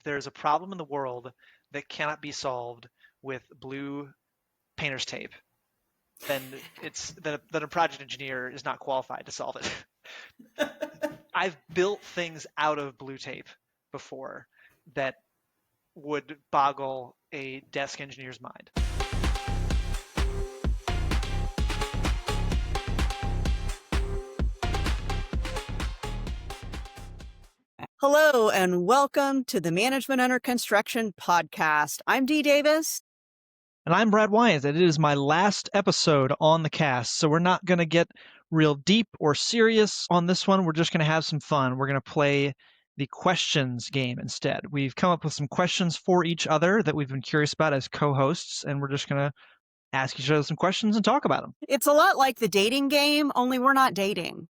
there's a problem in the world that cannot be solved with blue painter's tape, then that a project engineer is not qualified to solve it. I've built things out of blue tape before that would boggle a desk engineer's mind. Hello and welcome to the Management Under Construction podcast. I'm Dee Davis. And I'm Brad Wyant, and it is my last episode on the cast, so we're not going to get real deep or serious on this one. We're just going to have some fun. We're going to play the questions game instead. We've come up with some questions for each other that we've been curious about as co-hosts, and we're just going to ask each other some questions and talk about them. It's a lot like the dating game, only we're not dating.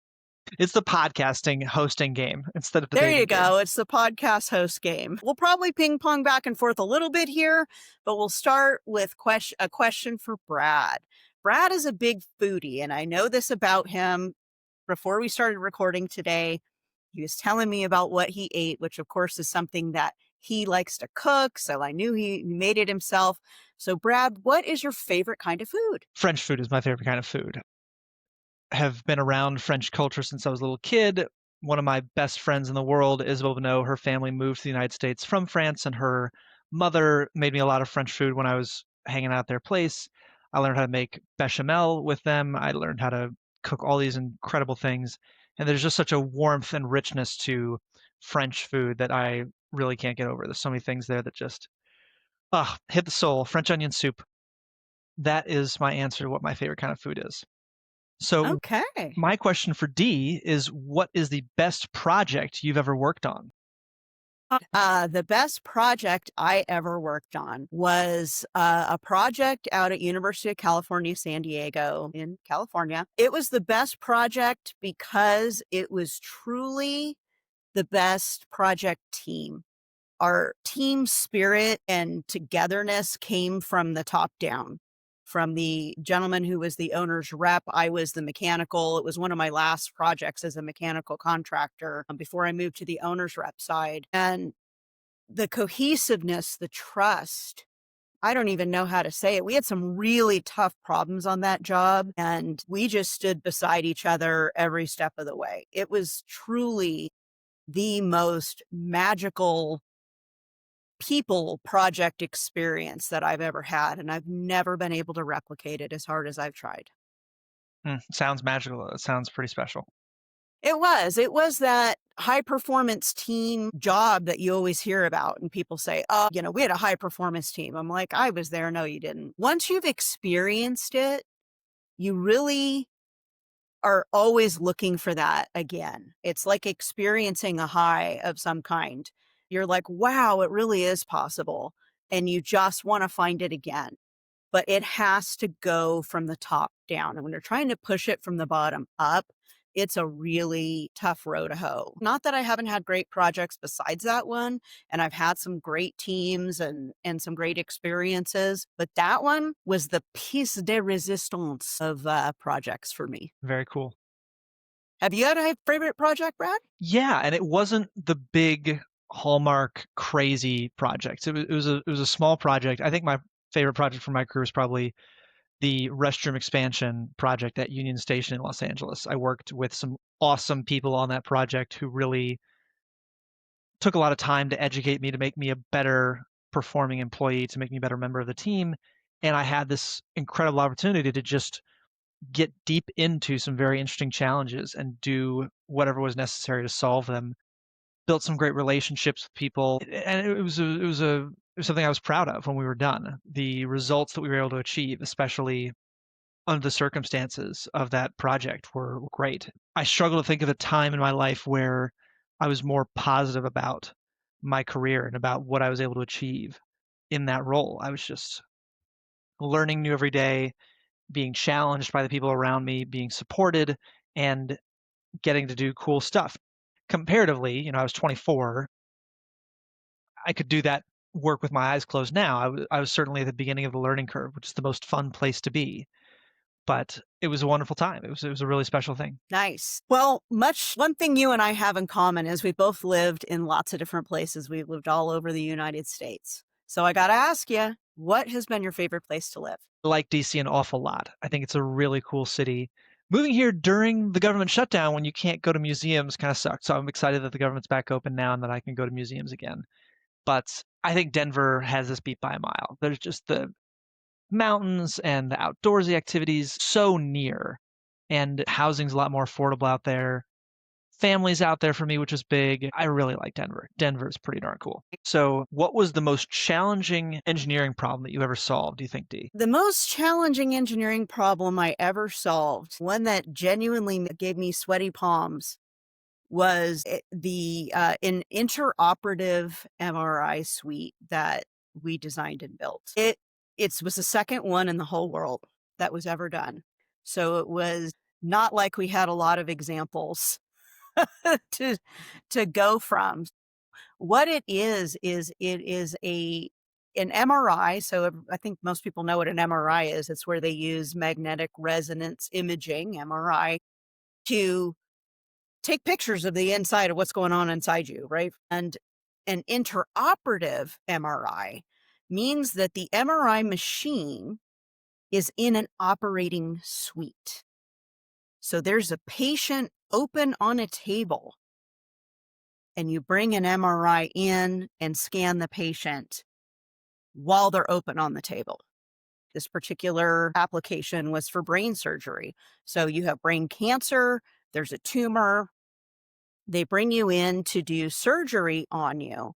It's the podcasting hosting game instead of the There dating you go. game. It's the podcast host game. We'll probably ping pong back and forth a little bit here, but we'll start with a question for Brad. Brad is a big foodie, and I know this about him. Before we started recording today, he was telling me about what he ate, which of course is something that he likes to cook. So I knew he made it himself. So Brad, what is your favorite kind of food? French food is my favorite kind of food. Have been around French culture since I was a little kid. One of my best friends in the world, Isabel Bonneau, her family moved to the United States from France, and her mother made me a lot of French food when I was hanging out at their place. I learned how to make bechamel with them. I learned how to cook all these incredible things. And there's just such a warmth and richness to French food that I really can't get over. There's so many things there that just hit the soul. French onion soup. That is my answer to what my favorite kind of food is. So Okay. my question for D is, what is the best project you've ever worked on? The best project I ever worked on was a project out at University of California, San Diego in California. It was the best project because it was truly the best project team. Our team spirit and togetherness came from the top down. From the gentleman who was the owner's rep, I was the mechanical. It was one of my last projects as a mechanical contractor before I moved to the owner's rep side. And the cohesiveness, the trust, I don't even know how to say it. We had some really tough problems on that job, and we just stood beside each other every step of the way. It was truly the most magical people project experience that I've ever had, and I've never been able to replicate it as hard as I've tried. Sounds magical. It sounds pretty special. It was that high performance team job that you always hear about, and people say, oh, we had a high performance team. I'm like, I was there. No, you didn't. Once you've experienced it, you really are always looking for that again. It's like experiencing a high of some kind. You're like, wow, it really is possible. And you just want to find it again. But it has to go from the top down. And when you're trying to push it from the bottom up, it's a really tough row to hoe. Not that I haven't had great projects besides that one, and I've had some great teams and some great experiences, but that one was the piece de resistance of projects for me. Very cool. Have you had a favorite project, Brad? Yeah, and it wasn't the big Hallmark crazy project. It was a small project. I think my favorite project for my career is probably the restroom expansion project at Union Station in Los Angeles. I worked with some awesome people on that project who really took a lot of time to educate me, to make me a better performing employee, to make me a better member of the team. And I had this incredible opportunity to just get deep into some very interesting challenges and do whatever was necessary to solve them. Built some great relationships with people, and it was something I was proud of when we were done. The results that we were able to achieve, especially under the circumstances of that project, were great. I struggle to think of a time in my life where I was more positive about my career and about what I was able to achieve in that role. I was just learning new every day, being challenged by the people around me, being supported, and getting to do cool stuff. Comparatively, I was 24. I could do that work with my eyes closed now. I was certainly at the beginning of the learning curve, which is the most fun place to be. but it was a wonderful time. It was a really special thing. Nice. Well, one thing you and I have in common is we both lived in lots of different places. We've lived all over the United States. So I got to ask you, what has been your favorite place to live? I like DC an awful lot. I think it's a really cool city. Moving here during the government shutdown when you can't go to museums kind of sucked. So I'm excited that the government's back open now and that I can go to museums again. But I think Denver has this beat by a mile. There's just the mountains and the outdoorsy activities so near, and housing's a lot more affordable out there. Families out there for me, which is big. I really like Denver. Denver is pretty darn cool. So, what was the most challenging engineering problem that you ever solved, do you think, D? The most challenging engineering problem I ever solved, one that genuinely gave me sweaty palms, was an interoperative MRI suite that we designed and built. It was the second one in the whole world that was ever done. So it was not like we had a lot of examples to to go from. What it is a an MRI. So I think most people know what an MRI is. It's where they use magnetic resonance imaging, MRI, to take pictures of the inside of what's going on inside you, right? And an interoperative MRI means that the MRI machine is in an operating suite. So there's a patient open on a table, and you bring an MRI in and scan the patient while they're open on the table. This particular application was for brain surgery. So you have brain cancer, there's a tumor, they bring you in to do surgery on you.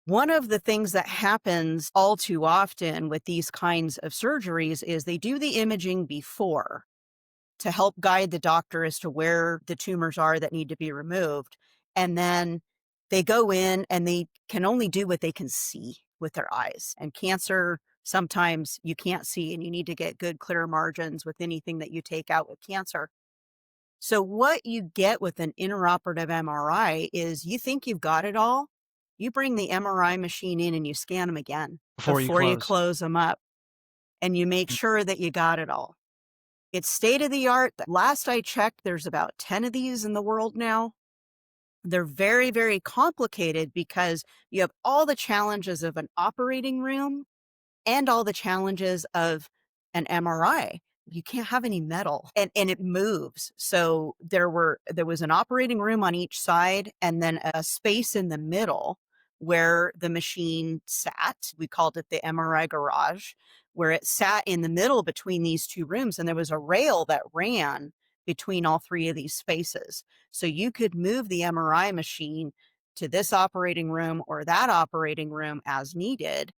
One of the things that happens all too often with these kinds of surgeries is they do the imaging before to help guide the doctor as to where the tumors are that need to be removed. And then they go in and they can only do what they can see with their eyes. And cancer, sometimes you can't see, and you need to get good, clear margins with anything that you take out with cancer. So what you get with an interoperative MRI is you think you've got it all. You bring the MRI machine in and you scan them again Before you before you close? close them up, and you make Mm. sure that you got it all. It's state of the art. Last I checked, there's about 10 of these in the world now. They're very, very complicated because you have all the challenges of an operating room and all the challenges of an MRI. You can't have any metal, and it moves. So there was an operating room on each side and then a space in the middle where the machine sat. We called it the MRI garage, where it sat in the middle between these two rooms, and there was a rail that ran between all three of these spaces. So you could move the MRI machine to this operating room or that operating room as needed.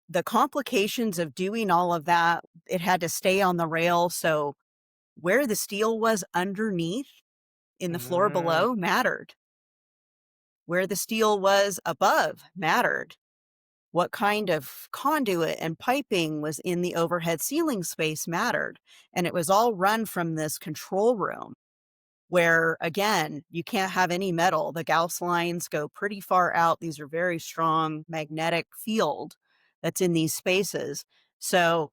The complications of doing all of that, it had to stay on the rail, so where the steel was underneath in the floor Mm. below mattered. Where the steel was above mattered. What kind of conduit and piping was in the overhead ceiling space mattered. And it was all run from this control room where, again, you can't have any metal. The Gauss lines go pretty far out. These are very strong magnetic field that's in these spaces. So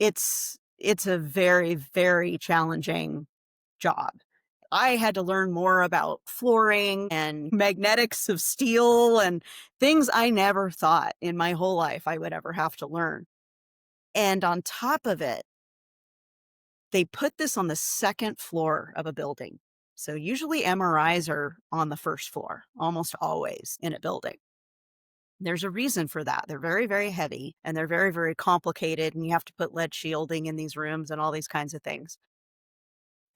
it's a very, very challenging job. I had to learn more about flooring and magnetics of steel and things I never thought in my whole life I would ever have to learn. And on top of it, they put this on the second floor of a building. So usually MRIs are on the first floor, almost always in a building. There's a reason for that. They're very, very heavy and they're very, very complicated, and you have to put lead shielding in these rooms and all these kinds of things.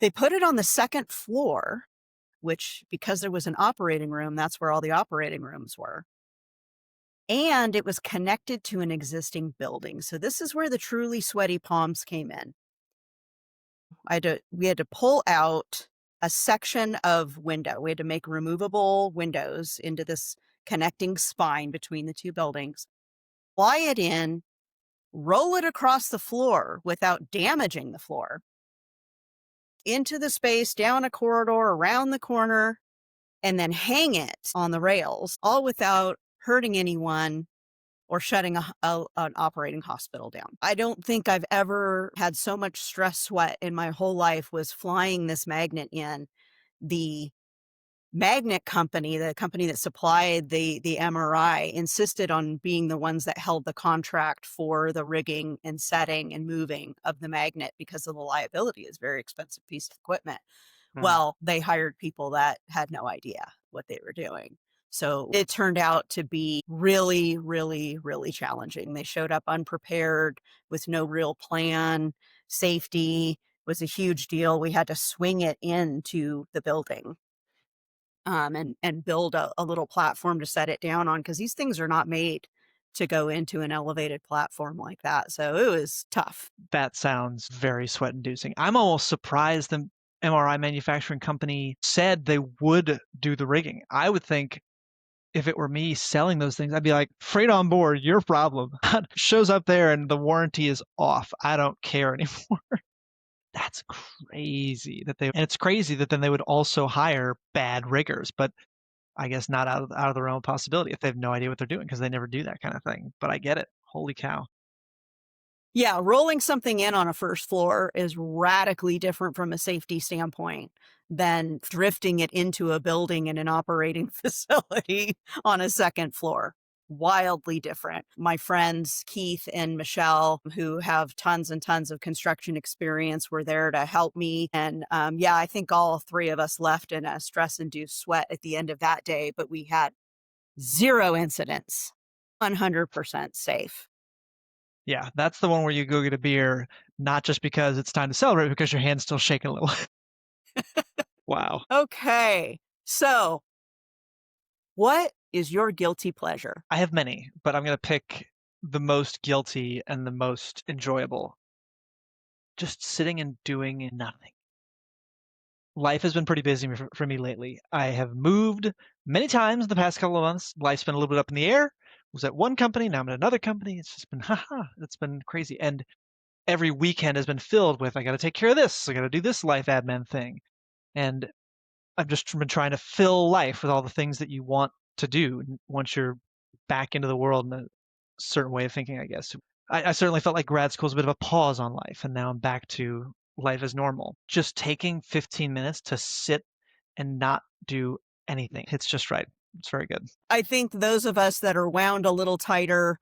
They put it on the second floor, which, because there was an operating room, that's where all the operating rooms were. And it was connected to an existing building. So this is where the truly sweaty palms came in. We had to pull out a section of window. We had to make removable windows into this connecting spine between the two buildings, fly it in, roll it across the floor without damaging the floor, into the space, down a corridor, around the corner, and then hang it on the rails, all without hurting anyone or shutting an operating hospital down. I don't think I've ever had so much stress sweat in my whole life was flying this magnet in. The magnet company, the company that supplied the MRI, insisted on being the ones that held the contract for the rigging and setting and moving of the magnet because of the liability. It's a very expensive piece of equipment. Mm. Well, they hired people that had no idea what they were doing. So it turned out to be really, really, really challenging. They showed up unprepared with no real plan. Safety was a huge deal. We had to swing it into the building, and build a little platform to set it down on because these things are not made to go into an elevated platform like that. So it was tough. That sounds very sweat inducing. I'm almost surprised the MRI manufacturing company said they would do the rigging. I would think if it were me selling those things, I'd be like, freight on board, your problem. Shows up there and the warranty is off. I don't care anymore. That's crazy that they, and it's crazy that then they would also hire bad riggers, but I guess not out of the realm of possibility if they have no idea what they're doing because they never do that kind of thing. But I get it. Holy cow. Yeah, rolling something in on a first floor is radically different from a safety standpoint than drifting it into a building in an operating facility on a second floor. Wildly different. My friends, Keith and Michelle, who have tons and tons of construction experience, were there to help me. And yeah, I think all three of us left in a stress induced sweat at the end of that day, but we had zero incidents, 100% safe. Yeah, that's the one where you go get a beer, not just because it's time to celebrate, because your hand's still shaking a little. Wow. Okay. So, what is your guilty pleasure? I have many, but I'm going to pick the most guilty and the most enjoyable. Just sitting and doing nothing. Life has been pretty busy for me lately. I have moved many times in the past couple of months. Life's been a little bit up in the air. Was at one company, now I'm at another company. It's just been, haha, it's been crazy. And every weekend has been filled with, I got to take care of this. I got to do this life admin thing. And I've just been trying to fill life with all the things that you want to do once you're back into the world in a certain way of thinking, I guess. I certainly felt like grad school was a bit of a pause on life, and now I'm back to life as normal. Just taking 15 minutes to sit and not do anything. It's just right. It's very good. I think those of us that are wound a little tighter,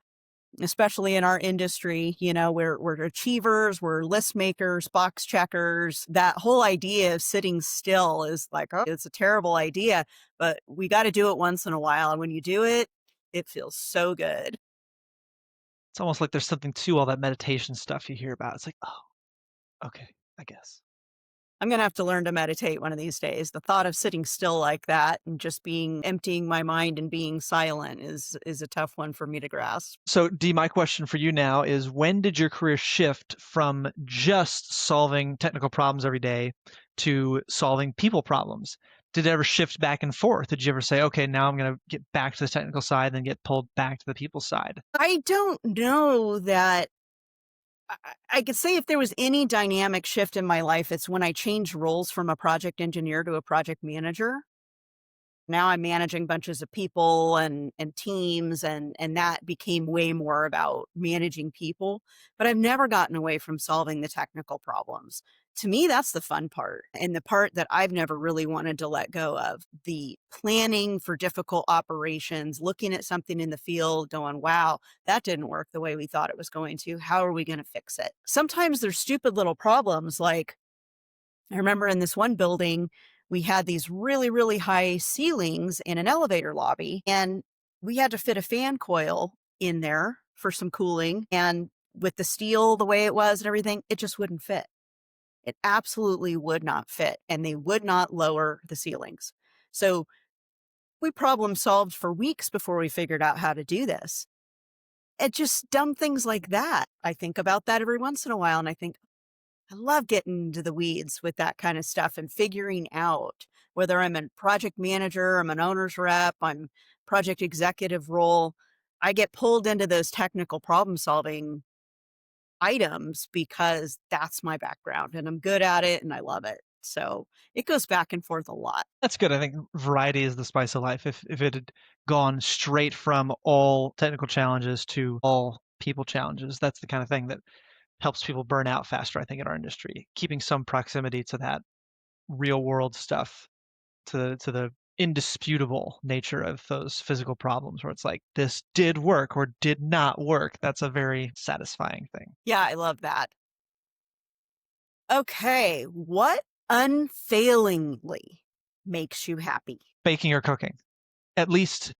especially in our industry, we're achievers, we're list makers, box checkers. That whole idea of sitting still is like, oh, it's a terrible idea, but we got to do it once in a while. And when you do it, it feels so good. It's almost like there's something to all that meditation stuff you hear about. It's like, oh, okay, I guess. I'm going to have to learn to meditate one of these days. The thought of sitting still like that and just being emptying my mind and being silent is a tough one for me to grasp. So, Dee, my question for you now is when did your career shift from just solving technical problems every day to solving people problems? Did it ever shift back and forth? Did you ever say, okay, now I'm going to get back to the technical side, then get pulled back to the people side? I don't know that I could say if there was any dynamic shift in my life, it's when I changed roles from a project engineer to a project manager. Now I'm managing bunches of people and teams, and that became way more about managing people, but I've never gotten away from solving the technical problems. To me, that's the fun part, and the part that I've never really wanted to let go of. The planning for difficult operations, looking at something in the field, going, wow, that didn't work the way we thought it was going to. How are we going to fix it? Sometimes there's stupid little problems like I remember in this one building, we had these really, really high ceilings in an elevator lobby, and we had to fit a fan coil in there for some cooling. And with the steel the way it was and everything, it just wouldn't fit. It absolutely would not fit, and they would not lower the ceilings. So we problem solved for weeks before we figured out how to do this. It just dumb things like that. I think about that every once in a while, and I think, I love getting into the weeds with that kind of stuff and figuring out whether I'm a project manager, I'm an owner's rep, I'm project executive role. I get pulled into those technical problem solving items because that's my background and I'm good at it and I love it. So it goes back and forth a lot. That's good. I think variety is the spice of life. If it had gone straight from all technical challenges to all people challenges, that's the kind of thing that helps people burn out faster, I think, in our industry. Keeping some proximity to that real world stuff, to the indisputable nature of those physical problems where it's like this did work or did not work. That's a very satisfying thing. Yeah, I love that. Okay, what unfailingly makes you happy? Baking or cooking. At least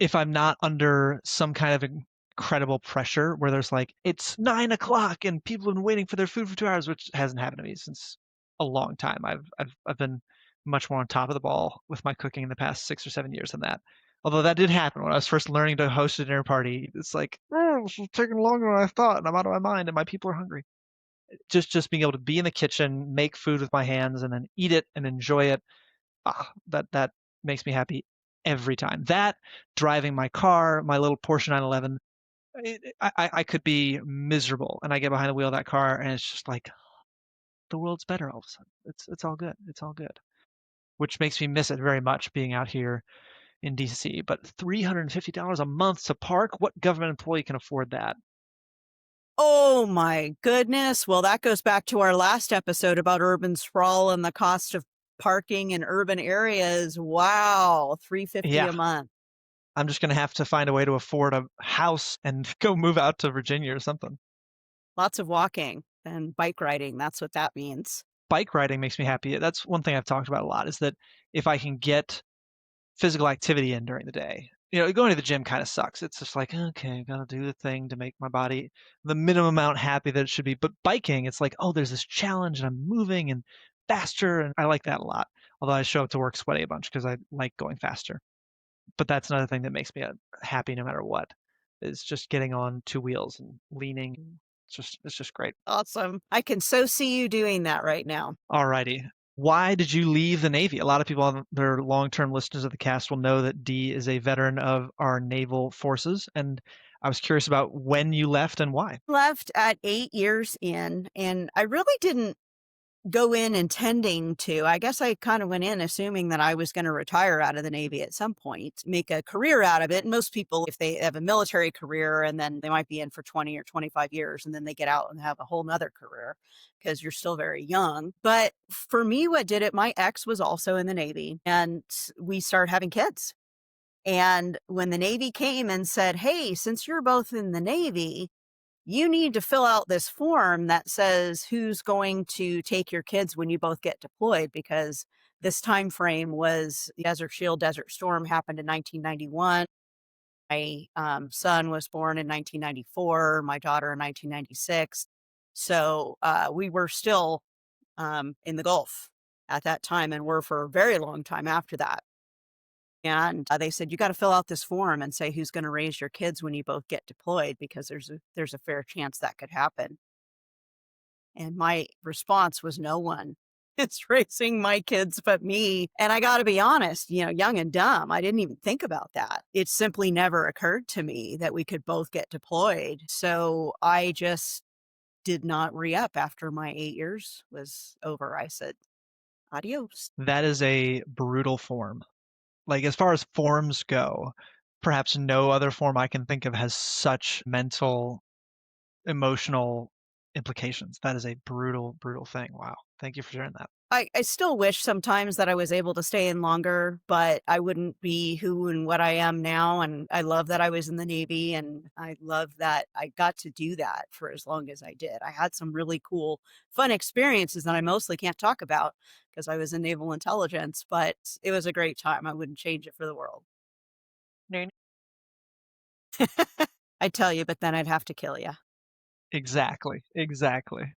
if I'm not under some kind of incredible pressure where there's like, it's 9 o'clock and people have been waiting for their food for 2 hours, which hasn't happened to me since a long time. I've been much more on top of the ball with my cooking in the past 6 or 7 years than that. Although that did happen when I was first learning to host a dinner party. It's like, oh, this is taking longer than I thought, and I'm out of my mind, and my people are hungry. Just being able to be in the kitchen, make food with my hands, and then eat it and enjoy it, that makes me happy every time. That, driving my car, my little Porsche 911, I could be miserable, and I get behind the wheel of that car, and it's just like the world's better all of a sudden. It's all good. It's all good. Which makes me miss it very much being out here in DC. But $350 a month to park, what government employee can afford that? Oh my goodness. Well, that goes back to our last episode about urban sprawl and the cost of parking in urban areas. Wow, 350 Yeah, a month. I'm just gonna have to find a way to afford a house and go move out to Virginia or something. Lots of walking and bike riding. That's what that means. Bike riding makes me happy. That's one thing I've talked about a lot is that if I can get physical activity in during the day. Going to the gym kind of sucks. It's just like, okay, gotta do the thing to make my body the minimum amount happy that it should be. But biking, it's like, oh, there's this challenge and I'm moving and faster. And I like that a lot. Although I show up to work sweaty a bunch because I like going faster. But that's another thing that makes me happy no matter what, is just getting on two wheels and leaning. It's just great. Awesome. I can so see you doing that right now. Alrighty. Why did you leave the Navy? A lot of people on their long-term listeners of the cast will know that Dee is a veteran of our naval forces, and I was curious about when you left and why. Left at 8 years in, and I really didn't go in intending to. I guess I kind of went in assuming that I was going to retire out of the Navy at some point, make a career out of it. And most people, if they have a military career and then they might be in for 20 or 25 years and then they get out and have a whole nother career because you're still very young. But for me, what did it, my ex was also in the Navy and we started having kids. And when the Navy came and said, hey, since you're both in the Navy, you need to fill out this form that says who's going to take your kids when you both get deployed, because this time frame was Desert Shield, Desert Storm happened in 1991. My son was born in 1994, my daughter in 1996. So we were still in the Gulf at that time and were for a very long time after that. And they said, you got to fill out this form and say who's going to raise your kids when you both get deployed, because there's a fair chance that could happen. And my response was no one. It's raising my kids but me. And I got to be honest, young and dumb, I didn't even think about that. It simply never occurred to me that we could both get deployed. So I just did not re-up after my 8 years was over. I said, adios. That is a brutal form. Like, as far as forms go, perhaps no other form I can think of has such mental, emotional implications. That is a brutal, brutal thing. Wow. Thank you for sharing that. I still wish sometimes that I was able to stay in longer, but I wouldn't be who and what I am now. And I love that I was in the Navy and I love that I got to do that for as long as I did. I had some really cool, fun experiences that I mostly can't talk about because I was in naval intelligence, but it was a great time. I wouldn't change it for the world. I'd tell you, but then I'd have to kill you. Exactly. Exactly.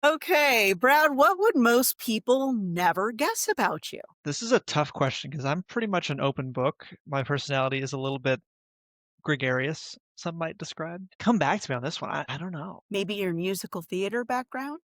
Okay, Brad, what would most people never guess about you? This is a tough question because I'm pretty much an open book. My personality is a little bit gregarious, some might describe. Come back to me on this one. I don't know. Maybe your musical theater background?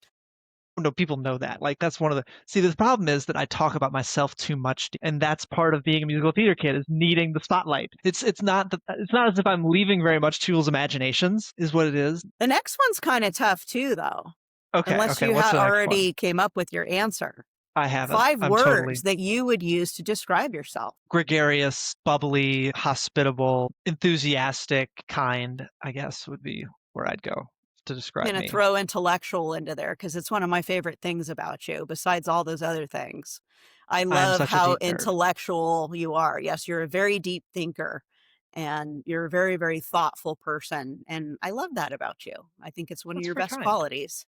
No, people know that. Like, that's one of the see. The problem is that I talk about myself too much, and that's part of being a musical theater kid is needing the spotlight. It's not as if I'm leaving very much to people's imaginations, is what it is. The next one's kind of tough too, though. Okay, unless okay. you What's had the next one? already came up with your answer. I haven't. 5 I'm words totally that you would use to describe yourself. gregarious, bubbly, hospitable, enthusiastic, kind, I guess would be where I'd go to I'm describe gonna me. throw intellectual into there because it's one of my favorite things about you, besides all those other things. I I am love such a how deep nerd. intellectual you are. Yes, you're a very deep thinker, and you're a very, very thoughtful person, and I love that about you. I think it's one of That's your very best kind. qualities.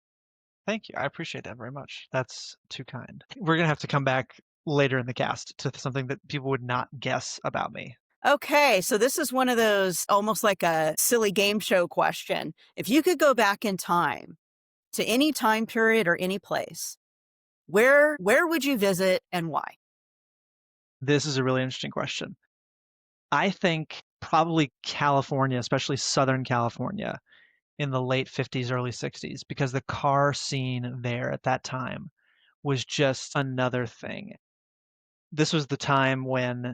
Thank you. I appreciate that very much. That's too kind. We're gonna have to come back later in the cast to something that people would not guess about me. Okay, so this is one of those almost like a silly game show question. If you could go back in time to any time period or any place, where would you visit and why? This is a really interesting question. I think probably California, especially Southern California in the late 50s, early 60s, because the car scene there at that time was just another thing. This was the time when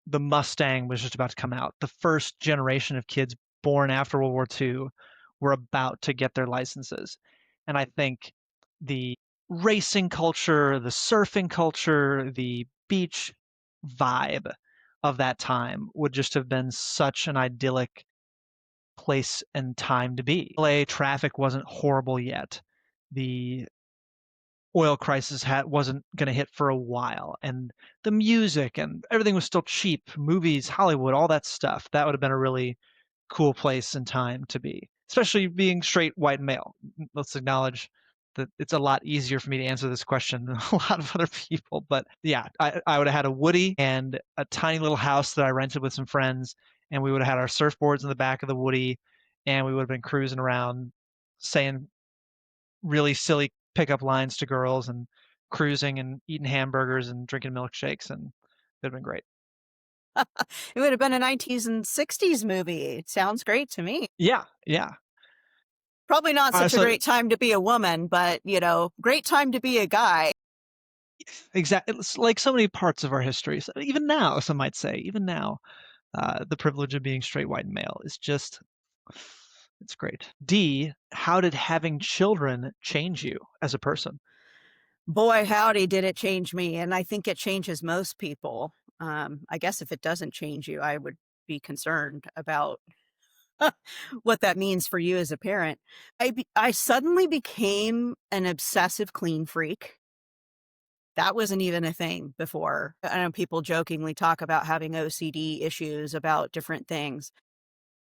the Mustang was just about to come out. The first generation of kids born after World War II were about to get their licenses. And I think the racing culture, the surfing culture, the beach vibe of that time would just have been such an idyllic place and time to be. LA traffic wasn't horrible yet. The oil crisis wasn't going to hit for a while, and the music and everything was still cheap. Movies, Hollywood, all that stuff. That would have been a really cool place and time to be, especially being straight white male. Let's acknowledge that it's a lot easier for me to answer this question than a lot of other people. But yeah, I would have had a Woody and a tiny little house that I rented with some friends, and we would have had our surfboards in the back of the Woody, and we would have been cruising around saying really silly pickup lines to girls and cruising and eating hamburgers and drinking milkshakes, and it'd been great. It would have been a 90s and 60s movie. It sounds great to me. Yeah, yeah. Probably not such a So great time to be a woman, but, great time to be a guy. exactly, it's like so many parts of our history. So even now, some might say, even now, the privilege of being straight white male is just it's great. D, how did having children change you as a person? Boy, howdy, did it change me, and I think it changes most people. I guess if it doesn't change you, I would be concerned about what that means for you as a parent. I suddenly became an obsessive clean freak. That wasn't even a thing before. I know people jokingly talk about having OCD issues about different things.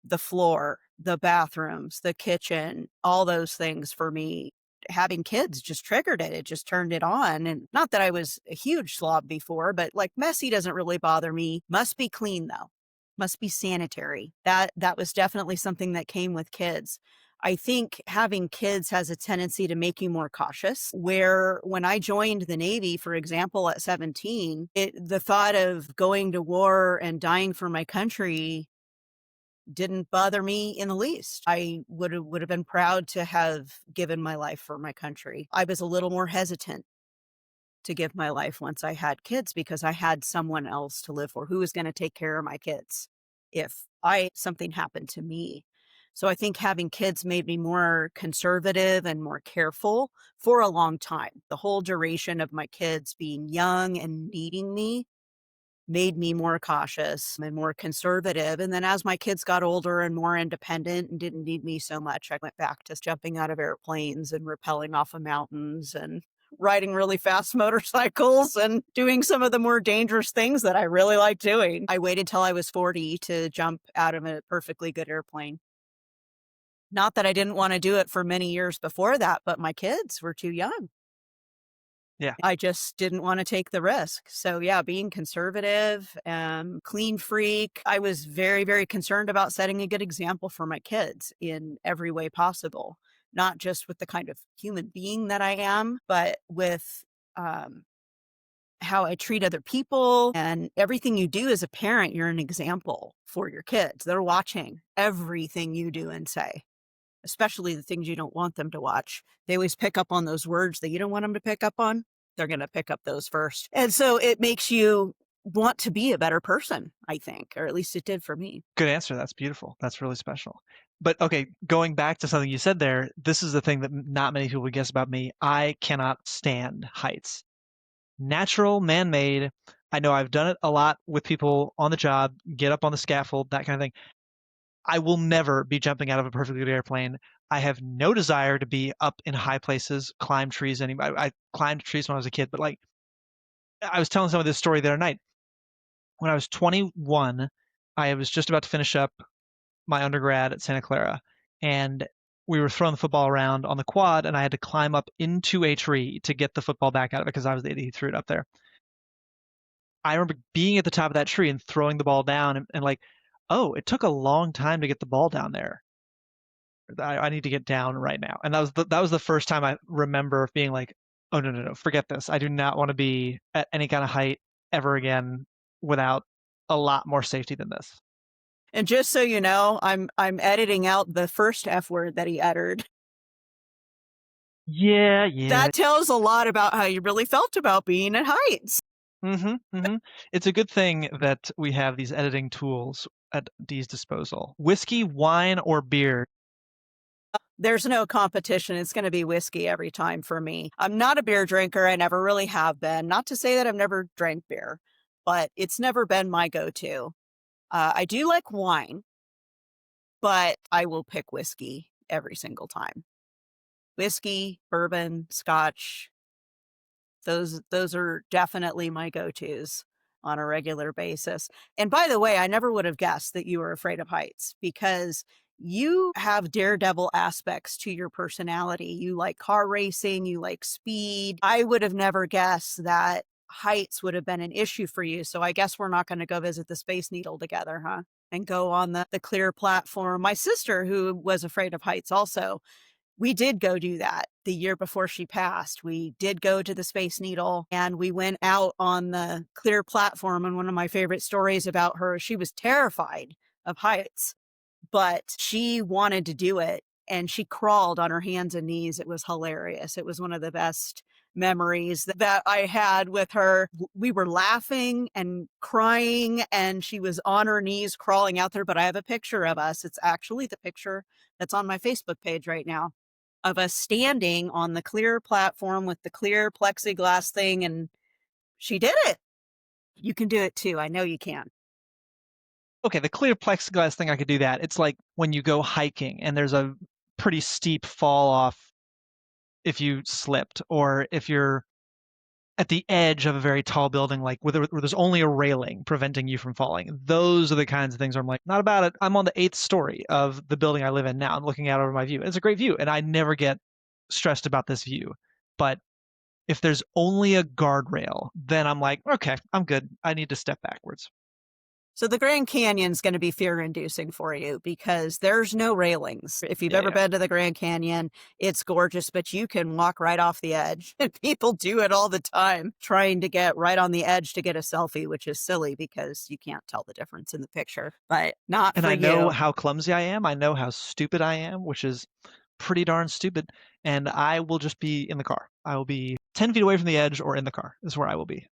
The floor, the bathrooms, the kitchen, all those things for me. Having kids just triggered it. It just turned it on. And not that I was a huge slob before, but like messy doesn't really bother me. Must be clean though. Must be sanitary. That was definitely something that came with kids. I think having kids has a tendency to make you more cautious. Where when I joined the Navy, for example, at 17, the thought of going to war and dying for my country didn't bother me in the least. I would have been proud to have given my life for my country. I was a little more hesitant to give my life once I had kids because I had someone else to live for who was going to take care of my kids if I something happened to me. So I think having kids made me more conservative and more careful for a long time. The whole duration of my kids being young and needing me made me more cautious and more conservative. And then as my kids got older and more independent and didn't need me so much, I went back to jumping out of airplanes and rappelling off of mountains and riding really fast motorcycles and doing some of the more dangerous things that I really like doing. I waited till I was 40 to jump out of a perfectly good airplane. Not that I didn't want to do it for many years before that, but my kids were too young. Yeah, I just didn't wanna take the risk. So, yeah, being conservative, clean freak, I was very, very concerned about setting a good example for my kids in every way possible, not just with the kind of human being that I am, but with, um, how I treat other people, and everything you do as a parent, you're an example for your kids. They're watching everything you do and say, especially the things you don't want them to watch. They always pick up on those words that you don't want them to pick up on. They're going to pick up those first. And so it makes you want to be a better person, I think, or at least it did for me. good answer. That's beautiful. That's really special. But okay, going back to something you said there, this is the thing that not many people would guess about me. I cannot stand heights. Natural, man-made. I know I've done it a lot with people on the job, get up on the scaffold, that kind of thing. I will never be jumping out of a perfectly good airplane. I have no desire to be up in high places, climb trees. I climbed trees when I was a kid, but like I was telling someone this story the other night. When I was 21, I was just about to finish up my undergrad at Santa Clara, and we were throwing the football around on the quad, and I had to climb up into a tree to get the football back out of it because I was the idiot who threw it up there. I remember being at the top of that tree and throwing the ball down and like, oh, it took a long time to get the ball down there. I need to get down right now. And that was the first time I remember being like, oh no, forget this. I do not want to be at any kind of height ever again without a lot more safety than this. And just so you know, I'm editing out the first F word that he uttered. Yeah. That tells a lot about how you really felt about being at heights. Mm-hmm. It's a good thing that we have these editing tools at Dee's disposal. Whiskey, wine, or beer? There's no competition. It's going to be whiskey every time for me. I'm not a beer drinker. I never really have been. Not to say that I've never drank beer, but it's never been my go-to. I do like wine, but I will pick whiskey every single time. Whiskey, bourbon, scotch, those are definitely my go-tos on a regular basis. And by the way, I never would have guessed that you were afraid of heights because you have daredevil aspects to your personality. You like car racing, you like speed. I would have never guessed that heights would have been an issue for you. So I guess we're not going to go visit the Space Needle together, huh? And go on the clear platform. My sister, who was afraid of heights also, we did go do that the year before she passed. We did go to the Space Needle and we went out on the clear platform. And one of my favorite stories about her, she was terrified of heights, but she wanted to do it and she crawled on her hands and knees. It was hilarious. It was one of the best memories that I had with her. We were laughing and crying and she was on her knees crawling out there, but I have a picture of us. It's actually the picture that's on my Facebook page right now of us standing on the clear platform with the clear plexiglass thing, and she did it. You can do it too. I know you can. Okay, the clear plexiglass thing, I could do that. It's like when you go hiking and there's a pretty steep fall off if you slipped, or if you're at the edge of a very tall building, like where there's only a railing preventing you from falling. Those are the kinds of things where I'm like, not about it. I'm on the eighth story of the building I live in now. I'm looking out over my view. It's a great view, and I never get stressed about this view. But if there's only a guardrail, then I'm like, okay, I'm good. I need to step backwards. So the Grand Canyon's going to be fear inducing for you because there's no railings. If you've ever Yeah. been to the Grand Canyon, it's gorgeous, but you can walk right off the edge. And people do it all the time, trying to get right on the edge to get a selfie, which is silly because you can't tell the difference in the picture, but not And for I know you. how clumsy I am. I know how stupid I am, which is pretty darn stupid. And I will just be in the car. I will be 10 feet away from the edge or in the car is where I will be.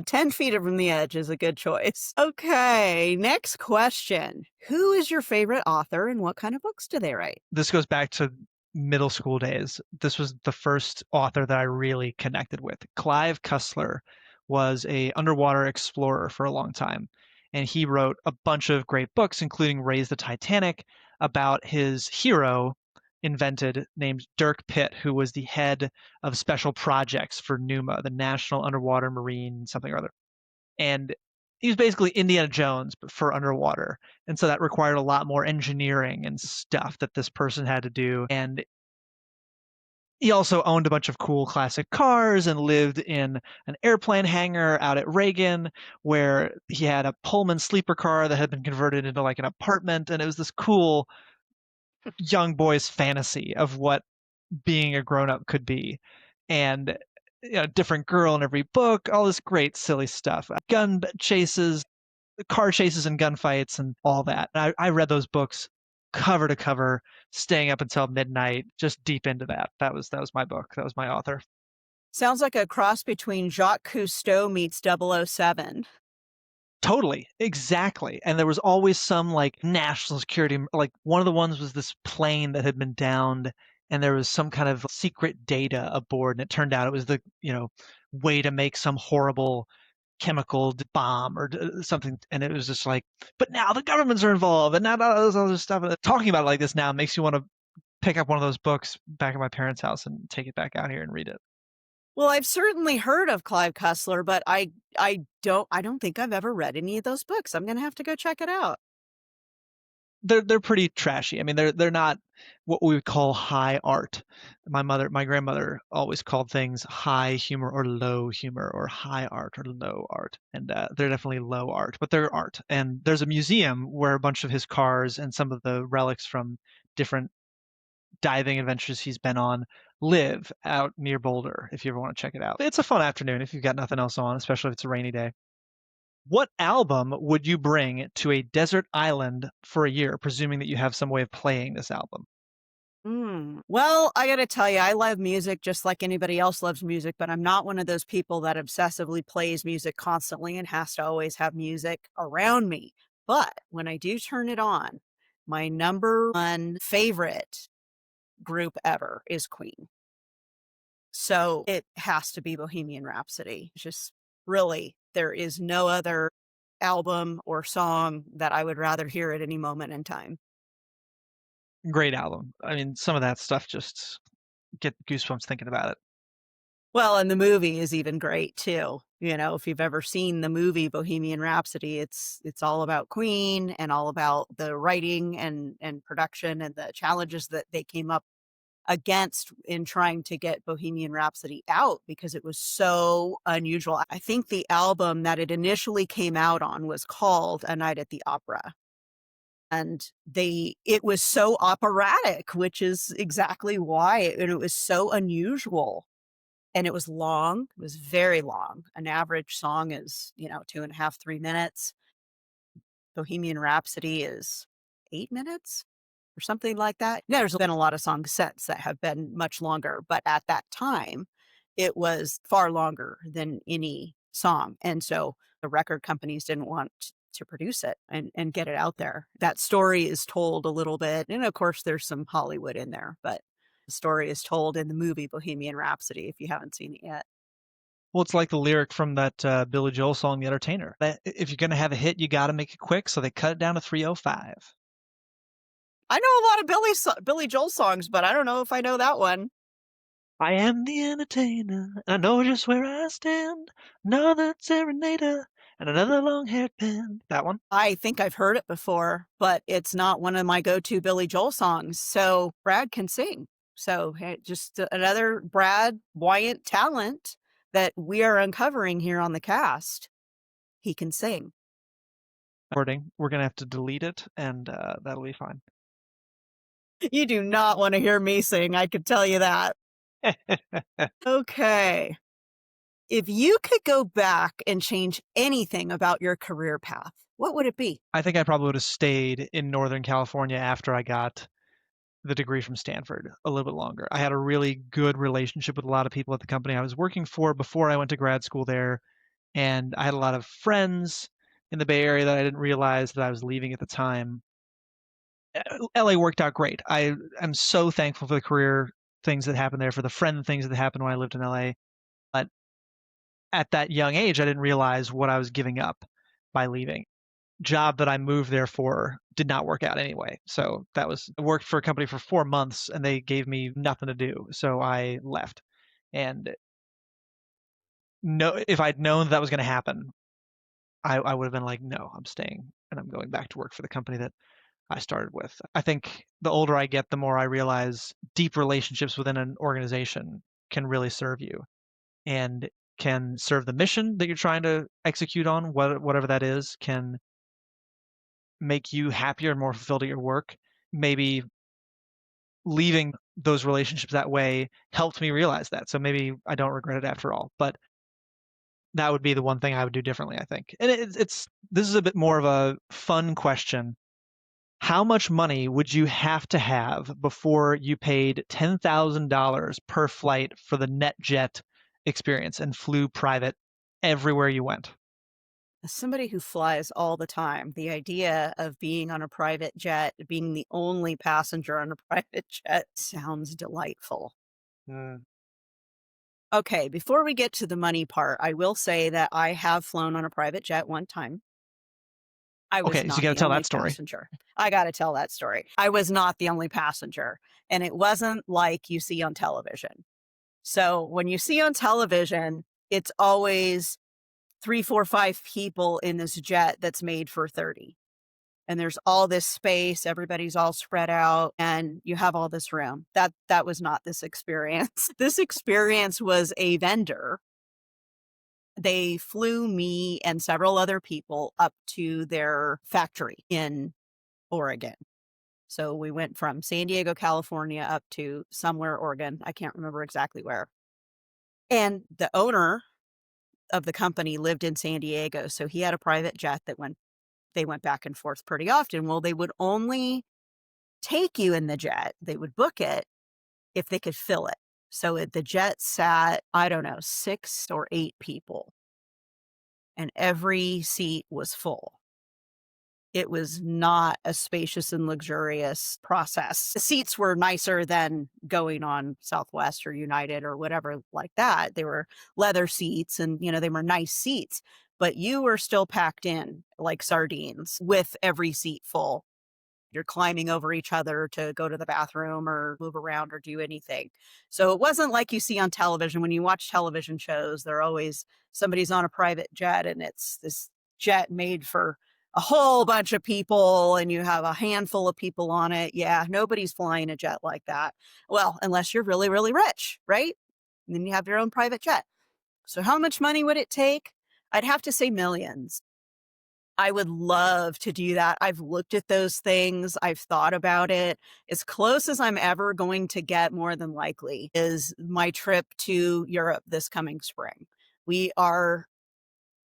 10 feet from the edge is a good choice. Okay, next question. Who is your favorite author and what kind of books do they write? This goes back to middle school days. This was the first author that I really connected with. Clive Cussler was a underwater explorer for a long time, and he wrote a bunch of great books, including Raise the Titanic, about his hero invented named Dirk Pitt, who was the head of special projects for NUMA, the National Underwater Marine something or other. And he was basically Indiana Jones, but for underwater. And so that required a lot more engineering and stuff that this person had to do. And he also owned a bunch of cool classic cars and lived in an airplane hangar out at Reagan, where he had a Pullman sleeper car that had been converted into like an apartment. And it was this cool young boy's fantasy of what being a grown up could be. And different girl in every book, all this great silly stuff. Gun chases, car chases and gunfights and all that. I read those books cover to cover, staying up until midnight, just deep into that. That was my book. That was my author. Sounds like a cross between Jacques Cousteau meets 007. Totally, exactly, and there was always some, like, national security like, one of the ones was this plane that had been downed, and there was some kind of secret data aboard, and it turned out it was the, way to make some horrible chemical bomb or something, and it was just like, but now the governments are involved, and now all this other stuff, and talking about it like this now makes you wanna pick up one of those books back at my parents' house and take it back out here and read it. Well, I've certainly heard of Clive Cussler, but I don't think I've ever read any of those books. I'm gonna have to go check it out. They're pretty trashy. I mean, they're not what we would call high art. My grandmother always called things high humor or low humor or high art or low art, and they're definitely low art, but they're art. And there's a museum where a bunch of his cars and some of the relics from different diving adventures he's been on live out near Boulder. If you ever want to check it out, it's a fun afternoon if you've got nothing else on, especially if it's a rainy day. What album would you bring to a desert island for a year, presuming that you have some way of playing this album? Well, I gotta tell you, I love music just like anybody else loves music, but I'm not one of those people that obsessively plays music constantly and has to always have music around me. But when I do turn it on, my number one favorite group ever is Queen. So it has to be Bohemian Rhapsody. It's just really, there is no other album or song that I would rather hear at any moment in time. Great album. I mean, some of that stuff just get goosebumps thinking about it. Well, and the movie is even great too. You know, if you've ever seen the movie Bohemian Rhapsody, it's all about Queen and all about the writing and production and the challenges that they came up against in trying to get Bohemian Rhapsody out because it was so unusual. I think the album that it initially came out on was called A Night at the Opera. And it was so operatic, which is exactly why, and it was so unusual. And it was long, it was very long. An average song is, 2.5, 3 minutes. Bohemian Rhapsody is 8 minutes or something like that. There's been a lot of song sets that have been much longer, but at that time, it was far longer than any song. And so the record companies didn't want to produce it and get it out there. That story is told a little bit. And of course, there's some Hollywood in there, but the story is told in the movie Bohemian Rhapsody if you haven't seen it yet. Well, it's like the lyric from that Billy Joel song, "The Entertainer." That if you're gonna have a hit, you got to make it quick, so they cut it down to 3:05. I know a lot of Billy Joel songs, but I don't know if I know that one. I am the entertainer, I know just where I stand. Another serenader and another long-haired pen. That one. I think I've heard it before, but it's not one of my go-to Billy Joel songs. So Brad can sing. So hey, just another Brad Wyant talent that we are uncovering here on the cast. He can sing. Recording. We're gonna have to delete it, and that'll be fine. You do not want to hear me sing, I could tell you that. Okay. If you could go back and change anything about your career path, what would it be? I think I probably would have stayed in Northern California after I got the degree from Stanford a little bit longer. I had a really good relationship with a lot of people at the company I was working for before I went to grad school there, and I had a lot of friends in the Bay Area that I didn't realize that I was leaving at the time. LA worked out great. I am so thankful for the career things that happened there, for the friend things that happened when I lived in LA. But at that young age, I didn't realize what I was giving up by leaving. Job that I moved there for did not work out anyway. So I worked for a company for 4 months and they gave me nothing to do. So I left. And no, if I'd known that was going to happen, I would have been like, no, I'm staying and I'm going back to work for the company that I started with. I think the older I get, the more I realize deep relationships within an organization can really serve you and can serve the mission that you're trying to execute on, whatever that is, can make you happier and more fulfilled at your work. Maybe leaving those relationships that way helped me realize that. So maybe I don't regret it after all. But that would be the one thing I would do differently, I think. And it's this is a bit more of a fun question. How much money would you have to have before you paid $10,000 per flight for the NetJet experience and flew private everywhere you went? As somebody who flies all the time, the idea of being on a private jet, being the only passenger on a private jet sounds delightful. Mm. Okay, before we get to the money part, I will say that I have flown on a private jet one time. I was Okay, so you not got to the tell only that story. passenger. I gotta tell that story. I was not the only passenger, and it wasn't like you see on television. So when you see on television, it's always 3, 4, 5 people in this jet that's made for 30. And there's all this space, everybody's all spread out, and you have all this room. That was not this experience. This experience was a vendor. They flew me and several other people up to their factory in Oregon. So we went from San Diego, California up to somewhere Oregon. I can't remember exactly where. And the owner of the company lived in San Diego, so he had a private jet that went back and forth pretty often. Well, they would only take you in the jet. They would book it if they could fill it. So the jet sat, I don't know, 6 or 8 people, and every seat was full. It was not a spacious and luxurious process. The seats were nicer than going on Southwest or United or whatever like that. They were leather seats and, they were nice seats, but you were still packed in like sardines with every seat full. You're climbing over each other to go to the bathroom or move around or do anything. So it wasn't like you see on television. When you watch television shows, they're always somebody's on a private jet and it's this jet made for a whole bunch of people and you have a handful of people on it. Yeah, nobody's flying a jet like that. Well, unless you're really, really rich, right? And then you have your own private jet. So how much money would it take? I'd have to say millions. I would love to do that. I've looked at those things. I've thought about it. As close as I'm ever going to get, more than likely, is my trip to Europe this coming spring. We are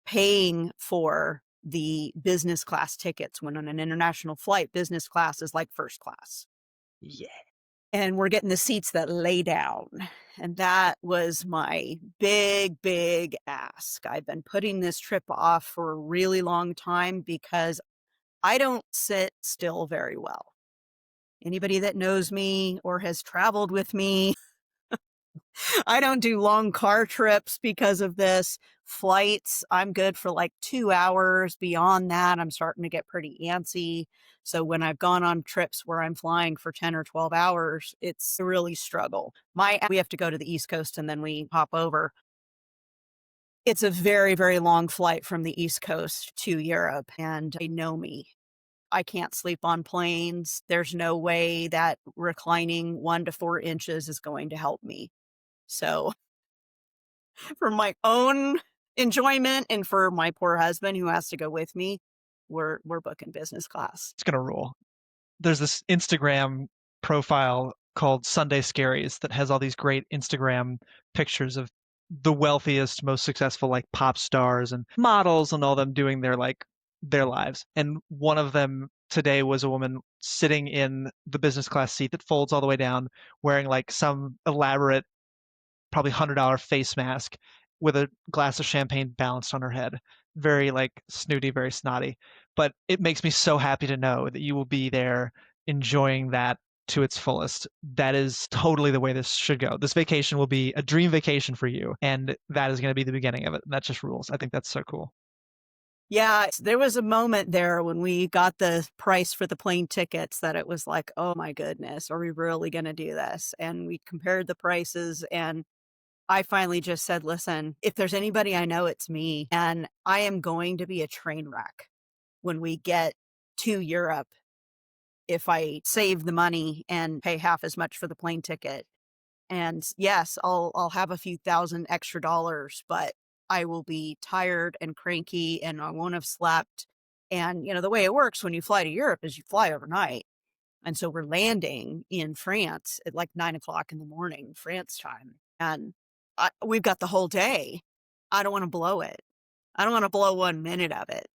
paying for the business class tickets when on an international flight, business class is like first class. Yeah. And we're getting the seats that lay down. And that was my big, big ask. I've been putting this trip off for a really long time because I don't sit still very well. Anybody that knows me or has traveled with me, I don't do long car trips because of this. Flights, I'm good for like 2 hours. Beyond that, I'm starting to get pretty antsy. So when I've gone on trips where I'm flying for 10 or 12 hours, it's a really struggle. We have to go to the East Coast and then we hop over. It's a very, very long flight from the East Coast to Europe, and they know me. I can't sleep on planes. There's no way that reclining 1 to 4 inches is going to help me. So, for my own enjoyment and for my poor husband who has to go with me, we're booking business class. It's gonna rule. There's this Instagram profile called Sunday Scaries that has all these great Instagram pictures of the wealthiest, most successful like pop stars and models and all them doing their lives. And one of them today was a woman sitting in the business class seat that folds all the way down, wearing like some elaborate, probably $100 face mask with a glass of champagne balanced on her head. Very like snooty, very snotty. But it makes me so happy to know that you will be there enjoying that to its fullest. That is totally the way this should go. This vacation will be a dream vacation for you, and that is going to be the beginning of it. That just rules. I think that's so cool. Yeah, there was a moment there when we got the price for the plane tickets that it was like, "Oh my goodness, are we really gonna do this?" And we compared the prices and I finally just said, "Listen, if there's anybody I know, it's me, and I am going to be a train wreck when we get to Europe if I save the money and pay half as much for the plane ticket." And yes, I'll have a few thousand extra dollars, but I will be tired and cranky and I won't have slept. And the way it works when you fly to Europe is you fly overnight. And so we're landing in France at like 9 o'clock in the morning, France time. And we've got the whole day. I don't want to blow it. I don't want to blow 1 minute of it.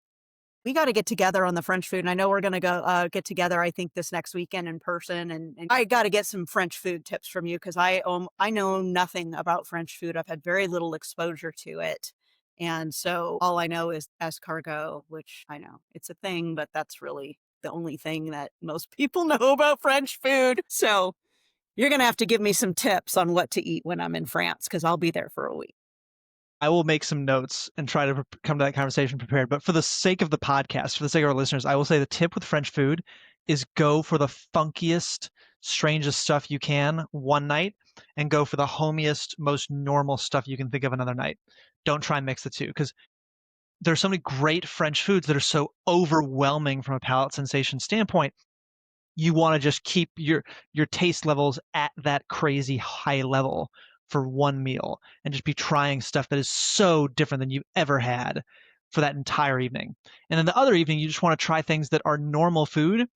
We got to get together on the French food. And I know we're going to go get together, I think, this next weekend in person. And I got to get some French food tips from you because I know nothing about French food. I've had very little exposure to it. And so all I know is escargot, which I know it's a thing, but that's really the only thing that most people know about French food. So you're going to have to give me some tips on what to eat when I'm in France because I'll be there for a week. I will make some notes and try to come to that conversation prepared. But for the sake of the podcast, for the sake of our listeners, I will say the tip with French food is go for the funkiest, strangest stuff you can one night and go for the homiest, most normal stuff you can think of another night. Don't try and mix the two because there's so many great French foods that are so overwhelming from a palate sensation standpoint. You want to just keep your taste levels at that crazy high level for one meal and just be trying stuff that is so different than you've ever had for that entire evening. And then the other evening, you just want to try things that are normal food,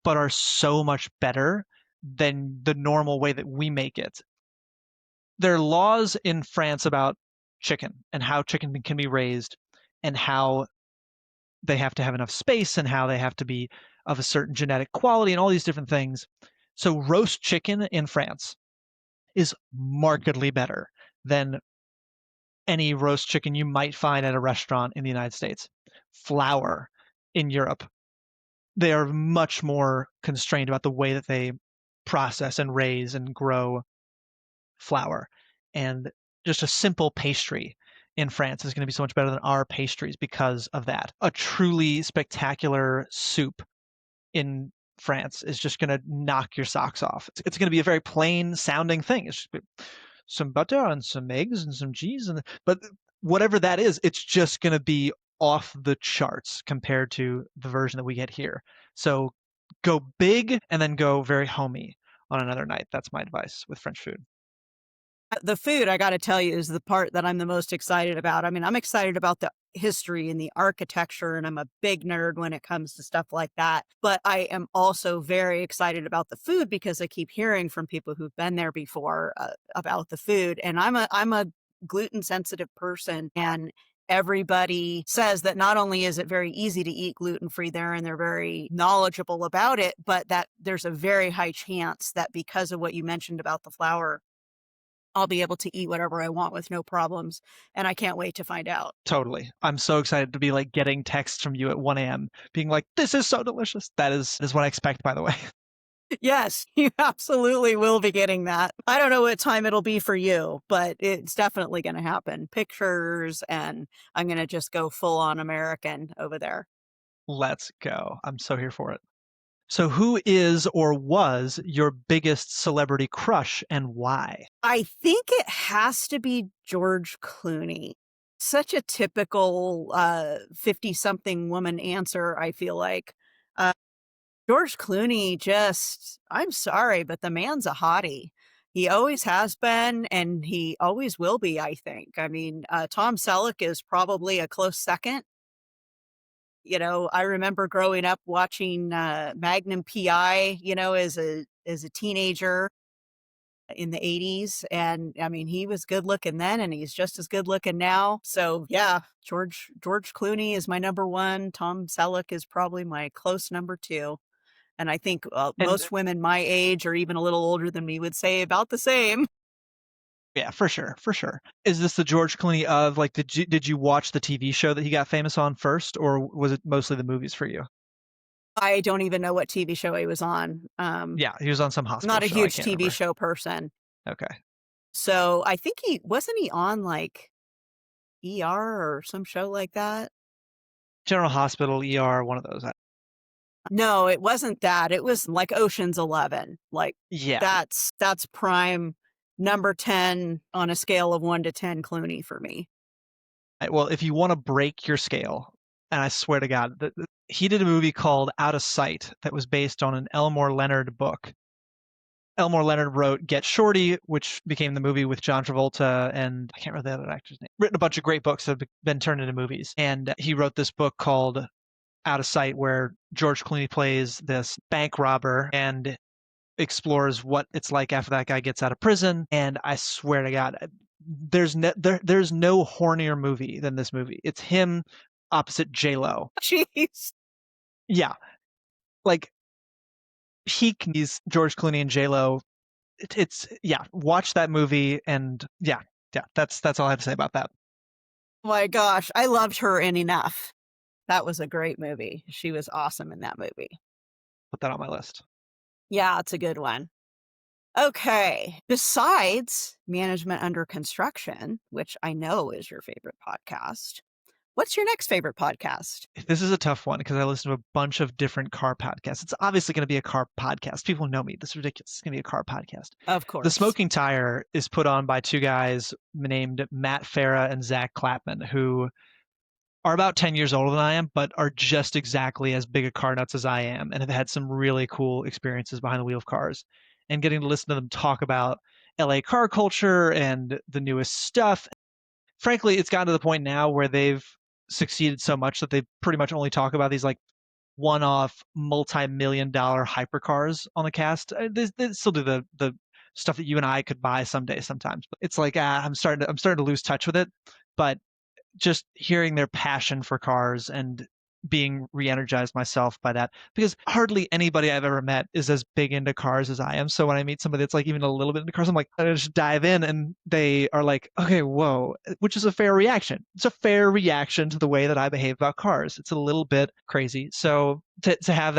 but are so much better than the normal way that we make it. There are laws in France about chicken and how chicken can be raised and how they have to have enough space and how they have to be of a certain genetic quality and all these different things. So roast chicken in France is markedly better than any roast chicken you might find at a restaurant in the United States. Flour in Europe, they are much more constrained about the way that they process and raise and grow flour. And just a simple pastry in France is going to be so much better than our pastries because of that. A truly spectacular soup in France is just going to knock your socks off. It's going to be a very plain sounding thing. It's just some butter and some eggs and some cheese, and but whatever that is, it's just going to be off the charts compared to the version that we get here. So go big and then go very homey on another night. That's my advice with French food. The food, I gotta tell you, is the part that I'm the most excited about. I mean, I'm excited about the history and the architecture, and I'm a big nerd when it comes to stuff like that. But I am also very excited about the food because I keep hearing from people who've been there before about the food. And I'm a gluten sensitive person, and everybody says that not only is it very easy to eat gluten free there and they're very knowledgeable about it, but that there's a very high chance that because of what you mentioned about the flour, I'll be able to eat whatever I want with no problems, and I can't wait to find out. Totally. I'm so excited to be like getting texts from you at 1 a.m. being like, this is so delicious. That is what I expect, by the way. Yes, you absolutely will be getting that. I don't know what time it'll be for you, but it's definitely gonna happen. Pictures, and I'm gonna just go full on American over there. Let's go. I'm so here for it. So, who is or was your biggest celebrity crush and why? I think it has to be George Clooney. Such a typical, 50-something woman answer, I feel like. Uh George Clooney just I'm sorry, but the man's a hottie. He always has been, and he always will be, I think. I mean, Tom Selleck is probably a close second. You know, I remember growing up watching, Magnum PI, as a teenager in the '80s, and, I mean, he was good looking then, and he's just as good looking now. So, yeah, George Clooney is my number 1. Tom Selleck is probably my close number 2. And I think, And most women my age or even a little older than me would say about the same. yeah, for sure, for sure. Is this the George Clooney of like did you watch the TV show that he got famous on first, or was it mostly the movies for you? I don't even know what TV show he was on. Yeah, he was on some I'm hospital not a show. I huge can't TV remember. show person. Okay, So I think he wasn't he on like ER or some show like that? General Hospital, ER, one of those. No, it wasn't that. It was like Ocean's 11. Like Yeah. that's prime number 10 on a scale of 1 to 10 Clooney for me. Well, if you want to break your scale, and I swear to God, he did a movie called Out of Sight that was based on an Elmore Leonard book. Elmore Leonard wrote Get Shorty, which became the movie with John Travolta and I can't remember the other actor's name. Written a bunch of great books that have been turned into movies. And he wrote this book called Out of Sight, where George Clooney plays this bank robber and explores what it's like after that guy gets out of prison. And I swear to God, there's no hornier movie than this movie. It's him opposite J Lo. Jeez. Yeah, like peak these George Clooney and J Lo. It's yeah. Watch that movie and yeah, yeah. That's all I have to say about that. My gosh, I loved her in Enough. That was a great movie. She was awesome in that movie. Put that on my list. Yeah, it's a good one. Okay. Besides Management Under Construction, which I know is your favorite podcast, what's your next favorite podcast? This is a tough one because I listen to a bunch of different car podcasts. It's obviously going to be a car podcast. People know me. This is ridiculous. It's going to be a car podcast. Of The course. Smoking Tire is put on by two guys named Matt Farah and Zach Clapman, who are about 10 years older than I am, but are just exactly as big a car nuts as I am and have had some really cool experiences behind the wheel of cars. And getting to listen to them talk about LA car culture and the newest stuff. Frankly, it's gotten to the point now where they've succeeded so much that they pretty much only talk about these like one-off multi-million-dollar hypercars on the cast. They still do the stuff that you and I could buy someday sometimes. But it's like I'm starting to lose touch with it. But just hearing their passion for cars and being re-energized myself by that, because hardly anybody I've ever met is as big into cars as I am. So when I meet somebody that's like even a little bit into cars, I'm like, I just dive in and they are like, okay, whoa, which is a fair reaction. It's a fair reaction to the way that I behave about cars. It's a little bit crazy. So to have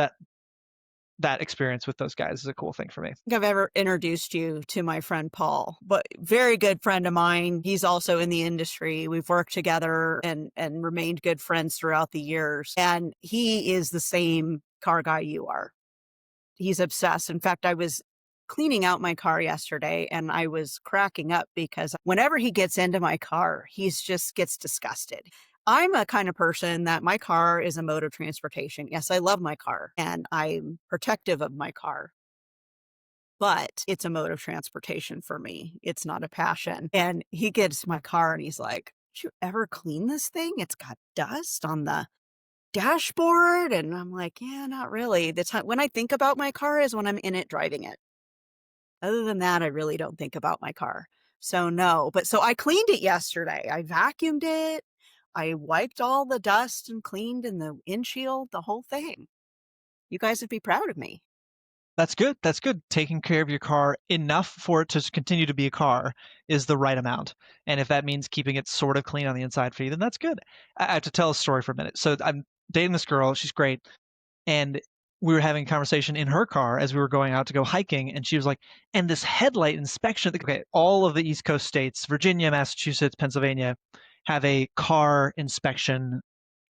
that experience with those guys is a cool thing for me. I've ever introduced you to my friend Paul, but very good friend of mine. He's also in the industry. We've worked together and remained good friends throughout the years. And he is the same car guy you are. He's obsessed. In fact, I was cleaning out my car yesterday and I was cracking up because whenever he gets into my car, he's just gets disgusted. I'm a kind of person that my car is a mode of transportation. Yes, I love my car and I'm protective of my car, but it's a mode of transportation for me. It's not a passion. And he gets my car and he's like, "Did you ever clean this thing? It's got dust on the dashboard." And I'm like, "Yeah, not really. The time when I think about my car is when I'm in it driving it. Other than that, I really don't think about my car." So no, but so I cleaned it yesterday. I vacuumed it. I wiped all the dust and cleaned in the windshield, the whole thing. You guys would be proud of me. That's good. That's good. Taking care of your car enough for it to continue to be a car is the right amount. And if that means keeping it sort of clean on the inside for you, then that's good. I have to tell a story for a minute. So I'm dating this girl. She's great. And we were having a conversation in her car as we were going out to go hiking. And she was like, and this headlight inspection, okay, all of the East Coast states, Virginia, Massachusetts, Pennsylvania, have a car inspection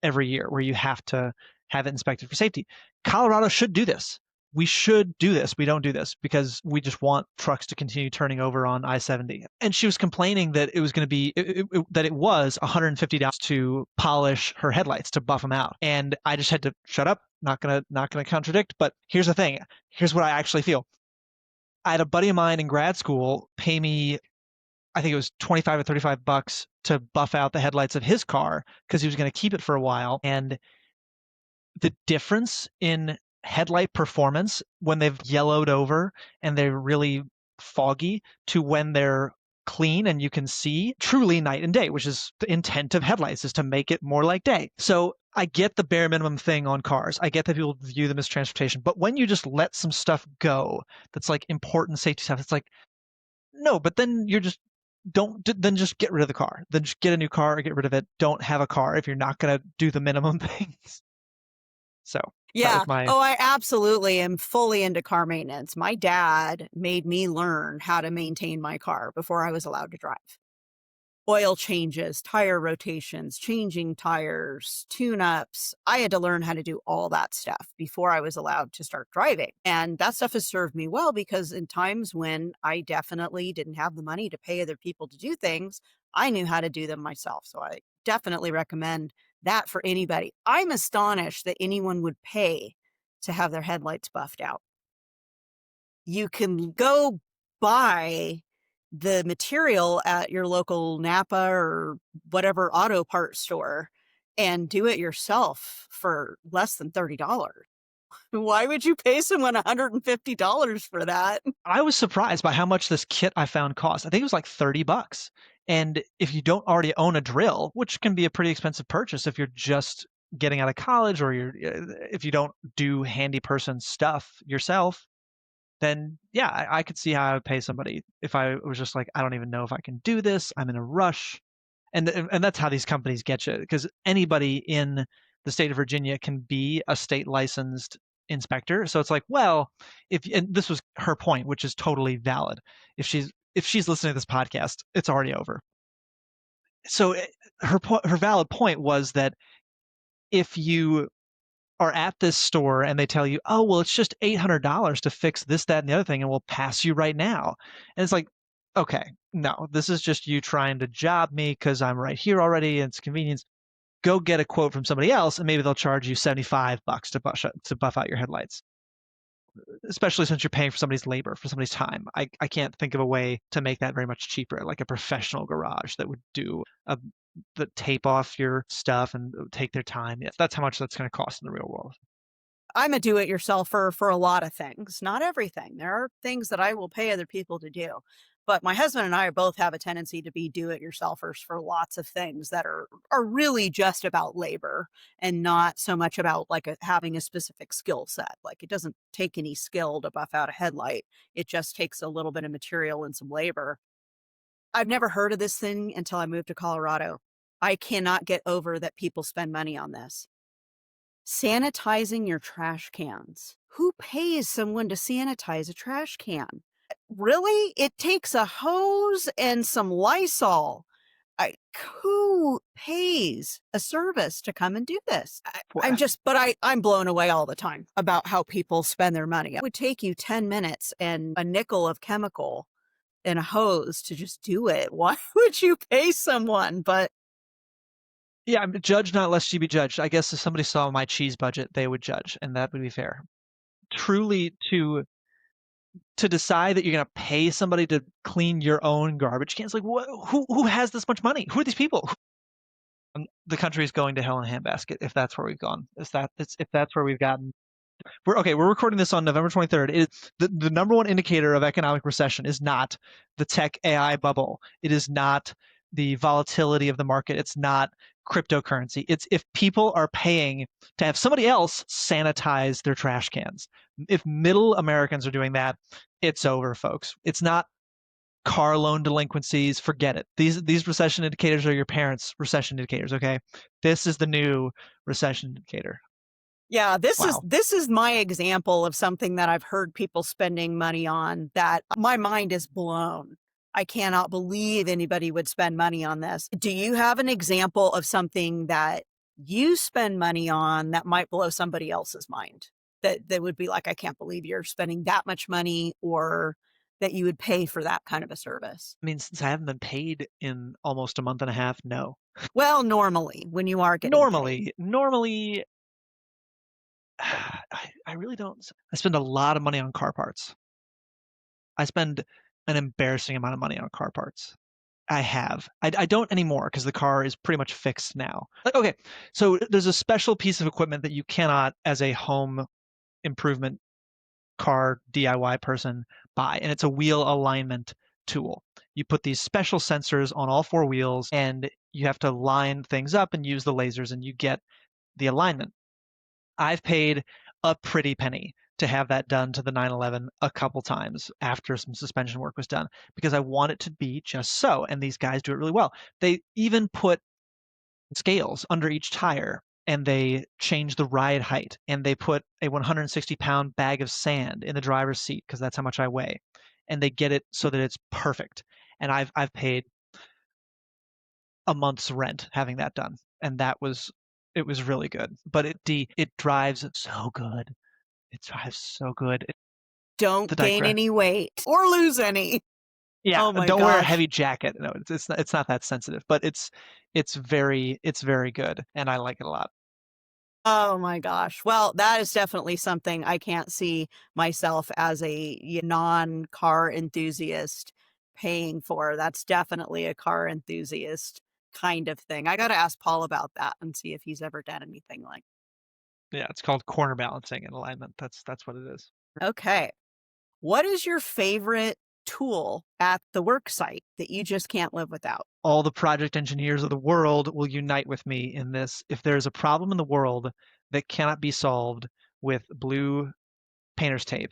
every year where you have to have it inspected for safety. Colorado should do this. We should do this. We don't do this because we just want trucks to continue turning over on I-70. And she was complaining that it was going to be that it was $150 to polish her headlights to buff them out. And I just had to shut up. Not gonna contradict. But here's the thing. Here's what I actually feel. I had a buddy of mine in grad school pay me, I think it was 25 or 35 bucks to buff out the headlights of his car because he was going to keep it for a while. And the difference in headlight performance when they've yellowed over and they're really foggy to when they're clean and you can see, truly night and day, which is the intent of headlights, is to make it more like day. So I get the bare minimum thing on cars. I get that people view them as transportation, but when you just let some stuff go that's like important safety stuff, it's like, no, but then you're just don't then just get rid of the car. Then just get a new car or get rid of it. Don't have a car if you're not going to do the minimum things. So that Yeah. was my. Oh, I absolutely am fully into car maintenance. My dad made me learn how to maintain my car before I was allowed to drive. Oil changes, tire rotations, changing tires, tune-ups. I had to learn how to do all that stuff before I was allowed to start driving. And that stuff has served me well because in times when I definitely didn't have the money to pay other people to do things, I knew how to do them myself. So I definitely recommend that for anybody. I'm astonished that anyone would pay to have their headlights buffed out. You can go buy the material at your local Napa or whatever auto parts store and do it yourself for less than $30. Why would you pay someone $150 for that? I was surprised by how much this kit I found cost. I think it was like 30 bucks. And if you don't already own a drill, which can be a pretty expensive purchase if you're just getting out of college or if you don't do handy person stuff yourself, then yeah, I could see how I would pay somebody if I was just like, I don't even know if I can do this. I'm in a rush. And that's how these companies get you, because anybody in the state of Virginia can be a state licensed inspector. So it's like, well, if and this was her point, which is totally valid. If she's listening to this podcast, it's already over. So her valid point was that if you are at this store and they tell you, oh, well, it's just $800 to fix this, that, and the other thing, and we'll pass you right now. And it's like, okay, no, this is just you trying to job me because I'm right here already and it's convenience. Go get a quote from somebody else and maybe they'll charge you $75 to buff out your headlights, especially since you're paying for somebody's labor, for somebody's time. I can't think of a way to make that very much cheaper, like a professional garage that would do the tape off your stuff and take their time. Yes, that's how much that's going to cost in the real world. I'm a do-it-yourselfer for a lot of things, not everything. There are things that I will pay other people to do. But my husband and I both have a tendency to be do-it-yourselfers for lots of things that are really just about labor and not so much about like having a specific skill set. Like it doesn't take any skill to buff out a headlight. It just takes a little bit of material and some labor. I've never heard of this thing until I moved to Colorado. I cannot get over that people spend money on this. Sanitizing your trash cans. Who pays someone to sanitize a trash can? Really? It takes a hose and some Lysol. I, who pays a service to come and do this? I'm blown away all the time about how people spend their money. It would take you 10 minutes and a nickel of chemical and a hose to just do it. Why would you pay someone? But Yeah, I'm judge not lest you be judged. I guess if somebody saw my cheese budget, they would judge, and that would be fair. Truly, to decide that you're going to pay somebody to clean your own garbage cans, like who has this much money? Who are these people? The country is going to hell in a handbasket if that's where we've gone. If that's where we've gotten. We're recording this on November 23rd. The number one indicator of economic recession is not the tech AI bubble. It is not the volatility of the market. It's not cryptocurrency. It's if people are paying to have somebody else sanitize their trash cans. If middle Americans are doing that, it's over, folks. It's not car loan delinquencies. Forget it. These recession indicators are your parents' recession indicators, okay? This is the new recession indicator. yeah, Wow. this is my example of something that I've heard people spending money on that my mind is blown. I cannot believe anybody would spend money on this. Do you have an example of something that you spend money on that might blow somebody else's mind? That would be like, I can't believe you're spending that much money, or that you would pay for that kind of a service. I mean, since I haven't been paid in almost a month and a half, no. Well, normally when you are getting paid. Normally, I really don't. I spend a lot of money on car parts. I spend an embarrassing amount of money on car parts. I have. I don't anymore because the car is pretty much fixed now. Like, okay, so there's a special piece of equipment that you cannot, as a home improvement car DIY person, buy, and it's a wheel alignment tool. You put these special sensors on all four wheels, and you have to line things up and use the lasers, and you get the alignment. I've paid a pretty penny to have that done to the 911 a couple times after some suspension work was done because I want it to be just so. And these guys do it really well. They even put scales under each tire and they change the ride height and they put a 160-pound bag of sand in the driver's seat because that's how much I weigh. And they get it so that it's perfect. And I've paid a month's rent having that done. And it was really good. But it drives so good. It drives so good. Don't The gain digress. any weight or lose any. Yeah, Oh my don't wear a gosh. heavy jacket. No, it's not that sensitive, but it's very good, and I like it a lot. Oh my gosh. Well, that is definitely something I can't see myself as a non-car enthusiast paying for. That's definitely a car enthusiast kind of thing. I got to ask Paul about that and see if he's ever done anything like. Yeah, it's called corner balancing and alignment. That's what it is. Okay. What is your favorite tool at the work site that you just can't live without? All the project engineers of the world will unite with me in this. If there's a problem in the world that cannot be solved with blue painter's tape,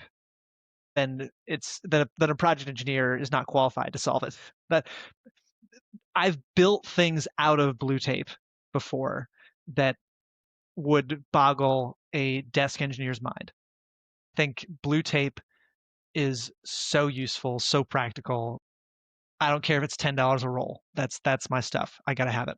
then it's that a project engineer is not qualified to solve it. But I've built things out of blue tape before that would boggle a desk engineer's mind. I think blue tape is so useful, so practical. I don't care if it's $10 a roll. That's my stuff. I gotta have it.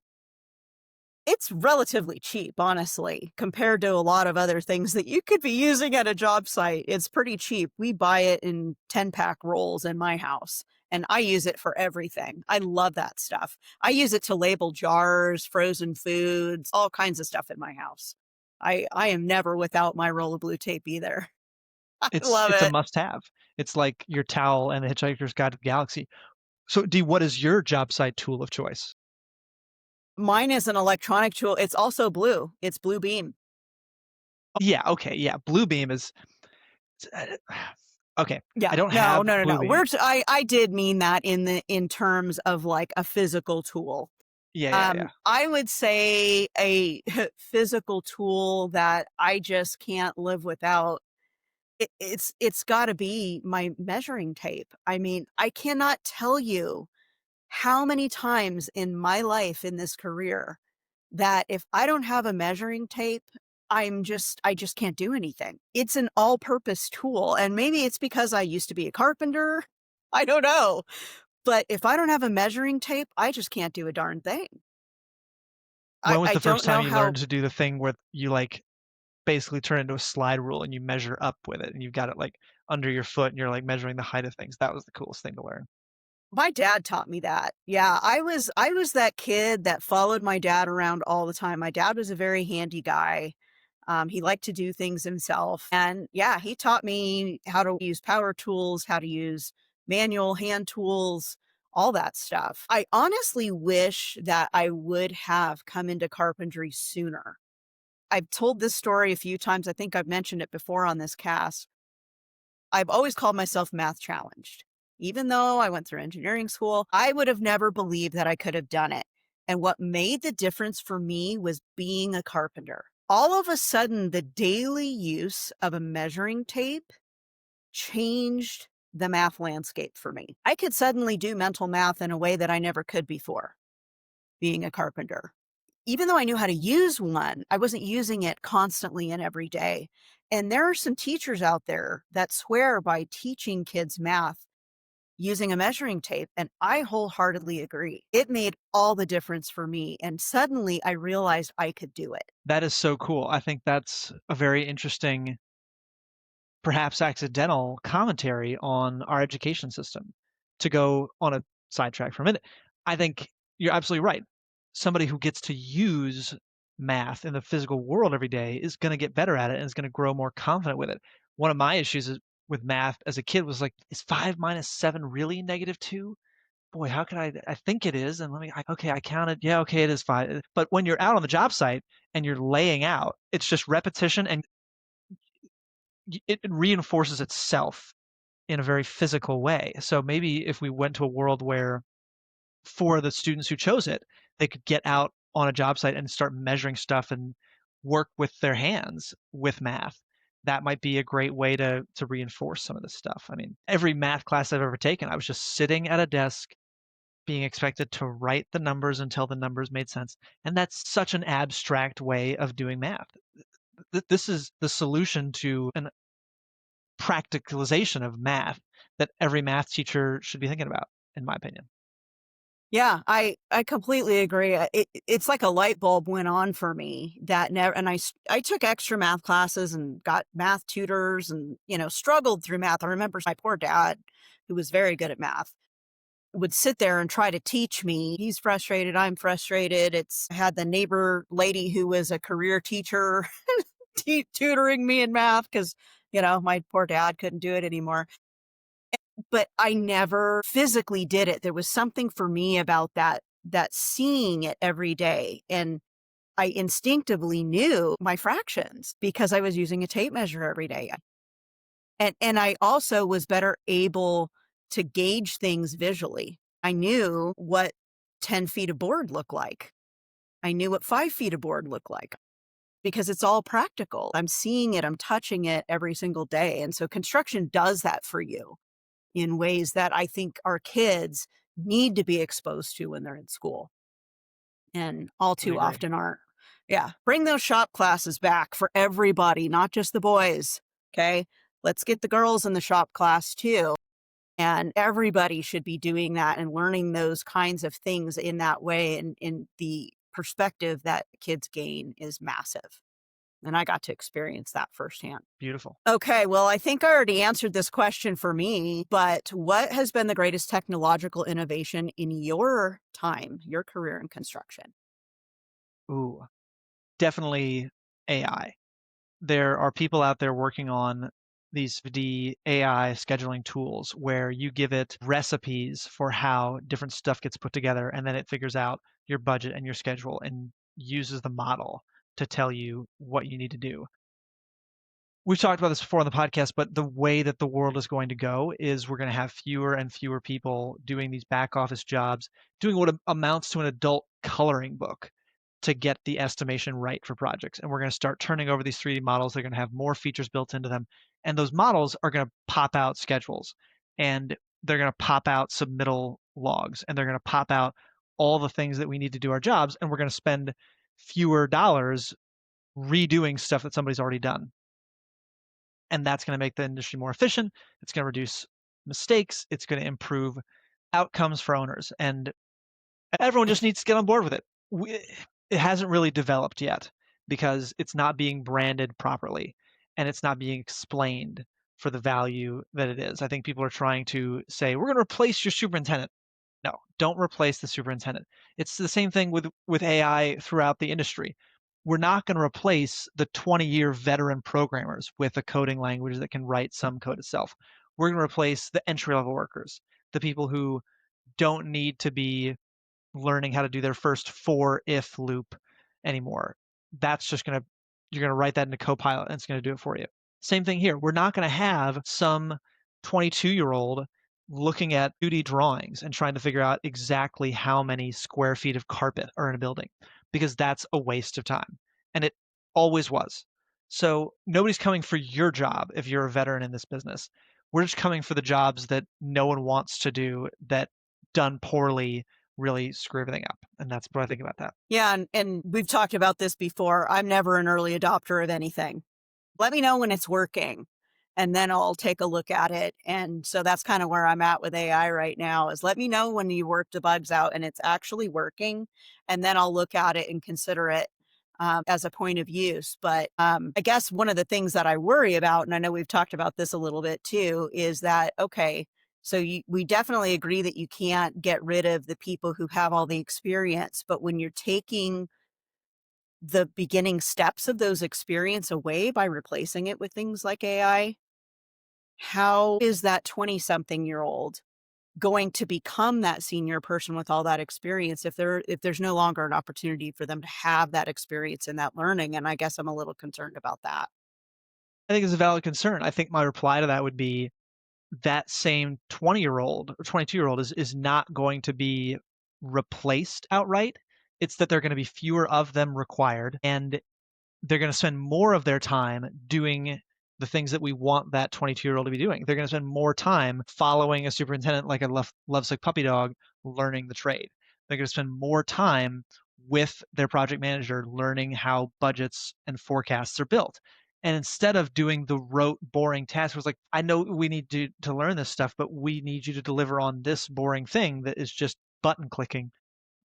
It's relatively cheap, honestly, compared to a lot of other things that you could be using at a job site. It's pretty cheap. We buy it in 10-pack rolls in my house, and I use it for everything. I love that stuff. I use it to label jars, frozen foods, all kinds of stuff in my house. I am never without my roll of blue tape either. I love It's a it. must-have. It's like your towel and the Hitchhiker's Guide to the Galaxy. So, D, what is your job site tool of choice? Mine is an electronic tool. It's also blue. It's Blue Beam. Yeah, okay, yeah. Bluebeam is okay. I Yeah. don't No, have no, no, no. Bluebeam. I did mean that in terms of like a physical tool. Yeah, yeah, yeah. I would say a physical tool that I just can't live without. It's got to be my measuring tape. I mean, I cannot tell you how many times in my life in this career that if I don't have a measuring tape, I just can't do anything. It's an all-purpose tool, and maybe it's because I used to be a carpenter. I don't know. But if I don't have a measuring tape, I just can't do a darn thing. When was I the first don't time know you learned how to do the thing where you like basically turn it into a slide rule and you measure up with it and you've got it like under your foot and you're like measuring the height of things? That was the coolest thing to learn. my dad taught me that. Yeah, I was that kid that followed my dad around all the time. My dad was a very handy guy. He liked to do things himself. And yeah, he taught me how to use power tools, how to use manual hand tools, all that stuff. I honestly wish that I would have come into carpentry sooner. I've told this story a few times. I think I've mentioned it before on this cast. I've always called myself math challenged. Even though I went through engineering school, I would have never believed that I could have done it. And what made the difference for me was being a carpenter. All of a sudden, the daily use of a measuring tape changed the math landscape for me. I could suddenly do mental math in a way that I never could before being a carpenter. Even though I knew how to use one, I wasn't using it constantly and every day. And there are some teachers out there that swear by teaching kids math using a measuring tape, and I wholeheartedly agree. It made all the difference for me, and suddenly I realized I could do it. That is so cool. I think that's a very interesting, perhaps accidental commentary on our education system. To go on a sidetrack for a minute, I think you're absolutely right. Somebody who gets to use math in the physical world every day is going to get better at it and is going to grow more confident with it. One of my issues with math as a kid was like, is 5 - 7 really -2? Boy, how can I think it is. And okay, I counted. Yeah, okay, it is five. But when you're out on the job site and you're laying out, it's just repetition and it reinforces itself in a very physical way. So maybe if we went to a world where for the students who chose it, they could get out on a job site and start measuring stuff and work with their hands with math. That might be a great way to reinforce some of this stuff. I mean, every math class I've ever taken, I was just sitting at a desk being expected to write the numbers until the numbers made sense. And that's such an abstract way of doing math. This is the solution to an practicalization of math that every math teacher should be thinking about, in my opinion. Yeah, I completely agree. It's like a light bulb went on for me that never. And I took extra math classes and got math tutors and struggled through math. I remember my poor dad, who was very good at math, would sit there and try to teach me. He's frustrated, I'm frustrated. I had the neighbor lady who was a career teacher tutoring me in math because my poor dad couldn't do it anymore. But I never physically did it. There was something for me about that seeing it every day, and I instinctively knew my fractions because I was using a tape measure every day. And I also was better able to gauge things visually. I knew what 10 feet of board looked like. I knew what 5 feet of board looked like because it's all practical. I'm seeing it, I'm touching it every single day. And so construction does that for you in ways that I think our kids need to be exposed to when they're in school and all I too agree. often aren't. Yeah, bring those shop classes back for everybody, not just the boys. Okay. Let's get the girls in the shop class too. And everybody should be doing that and learning those kinds of things in that way. And in the perspective that kids gain is massive. And I got to experience that firsthand. Beautiful. Okay, well, I think I already answered this question for me, but what has been the greatest technological innovation in your time, your career in construction? Ooh, definitely AI. There are people out there working on these the AI scheduling tools where you give it recipes for how different stuff gets put together, and then it figures out your budget and your schedule and uses the model to tell you what you need to do. We've talked about this before on the podcast, but the way that the world is going to go is we're going to have fewer and fewer people doing these back office jobs, doing what amounts to an adult coloring book to get the estimation right for projects. And we're going to start turning over these 3D models. They're going to have more features built into them. And those models are going to pop out schedules and they're going to pop out submittal logs and they're going to pop out all the things that we need to do our jobs. And we're going to spend fewer dollars redoing stuff that somebody's already done, and that's going to make the industry more efficient. It's going to reduce mistakes. It's going to improve outcomes for owners, and everyone just needs to get on board with it. It hasn't really developed yet because it's not being branded properly and it's not being explained for the value that it is. I think people are trying to say, we're going to replace your superintendent. No, don't replace the superintendent. It's the same thing with AI throughout the industry. We're not going to replace the 20-year veteran programmers with a coding language that can write some code itself. We're going to replace the entry-level workers, the people who don't need to be learning how to do their first for if loop anymore. That's just going to, you're going to write that into Copilot and it's going to do it for you. Same thing here. We're not going to have some 22-year-old looking at 2D drawings and trying to figure out exactly how many square feet of carpet are in a building because that's a waste of time. And it always was. So nobody's coming for your job if you're a veteran in this business. We're just coming for the jobs that no one wants to do that done poorly really screw everything up. And that's what I think about that. Yeah, and we've talked about this before. I'm never an early adopter of anything. Let me know when it's working, and then I'll take a look at it. And so that's kind of where I'm at with AI right now is let me know when you work the bugs out and it's actually working, and then I'll look at it and consider it as a point of use. But I guess one of the things that I worry about, and I know we've talked about this a little bit too, is that, okay, so we definitely agree that you can't get rid of the people who have all the experience, but when you're taking the beginning steps of those experience away by replacing it with things like AI, how is that 20 something year old going to become that senior person with all that experience if there's no longer an opportunity for them to have that experience and that learning? And I guess I'm a little concerned about that. I think it's a valid concern. I think my reply to that would be that same 20-year-old or 22-year-old is not going to be replaced outright. It's that there are going to be fewer of them required, and they're going to spend more of their time doing the things that we want that 22-year-old to be doing. They're going to spend more time following a superintendent like a lovesick puppy dog, learning the trade. They're going to spend more time with their project manager, learning how budgets and forecasts are built. And instead of doing the rote, boring task, it was like, I know we need to learn this stuff, but we need you to deliver on this boring thing that is just button clicking.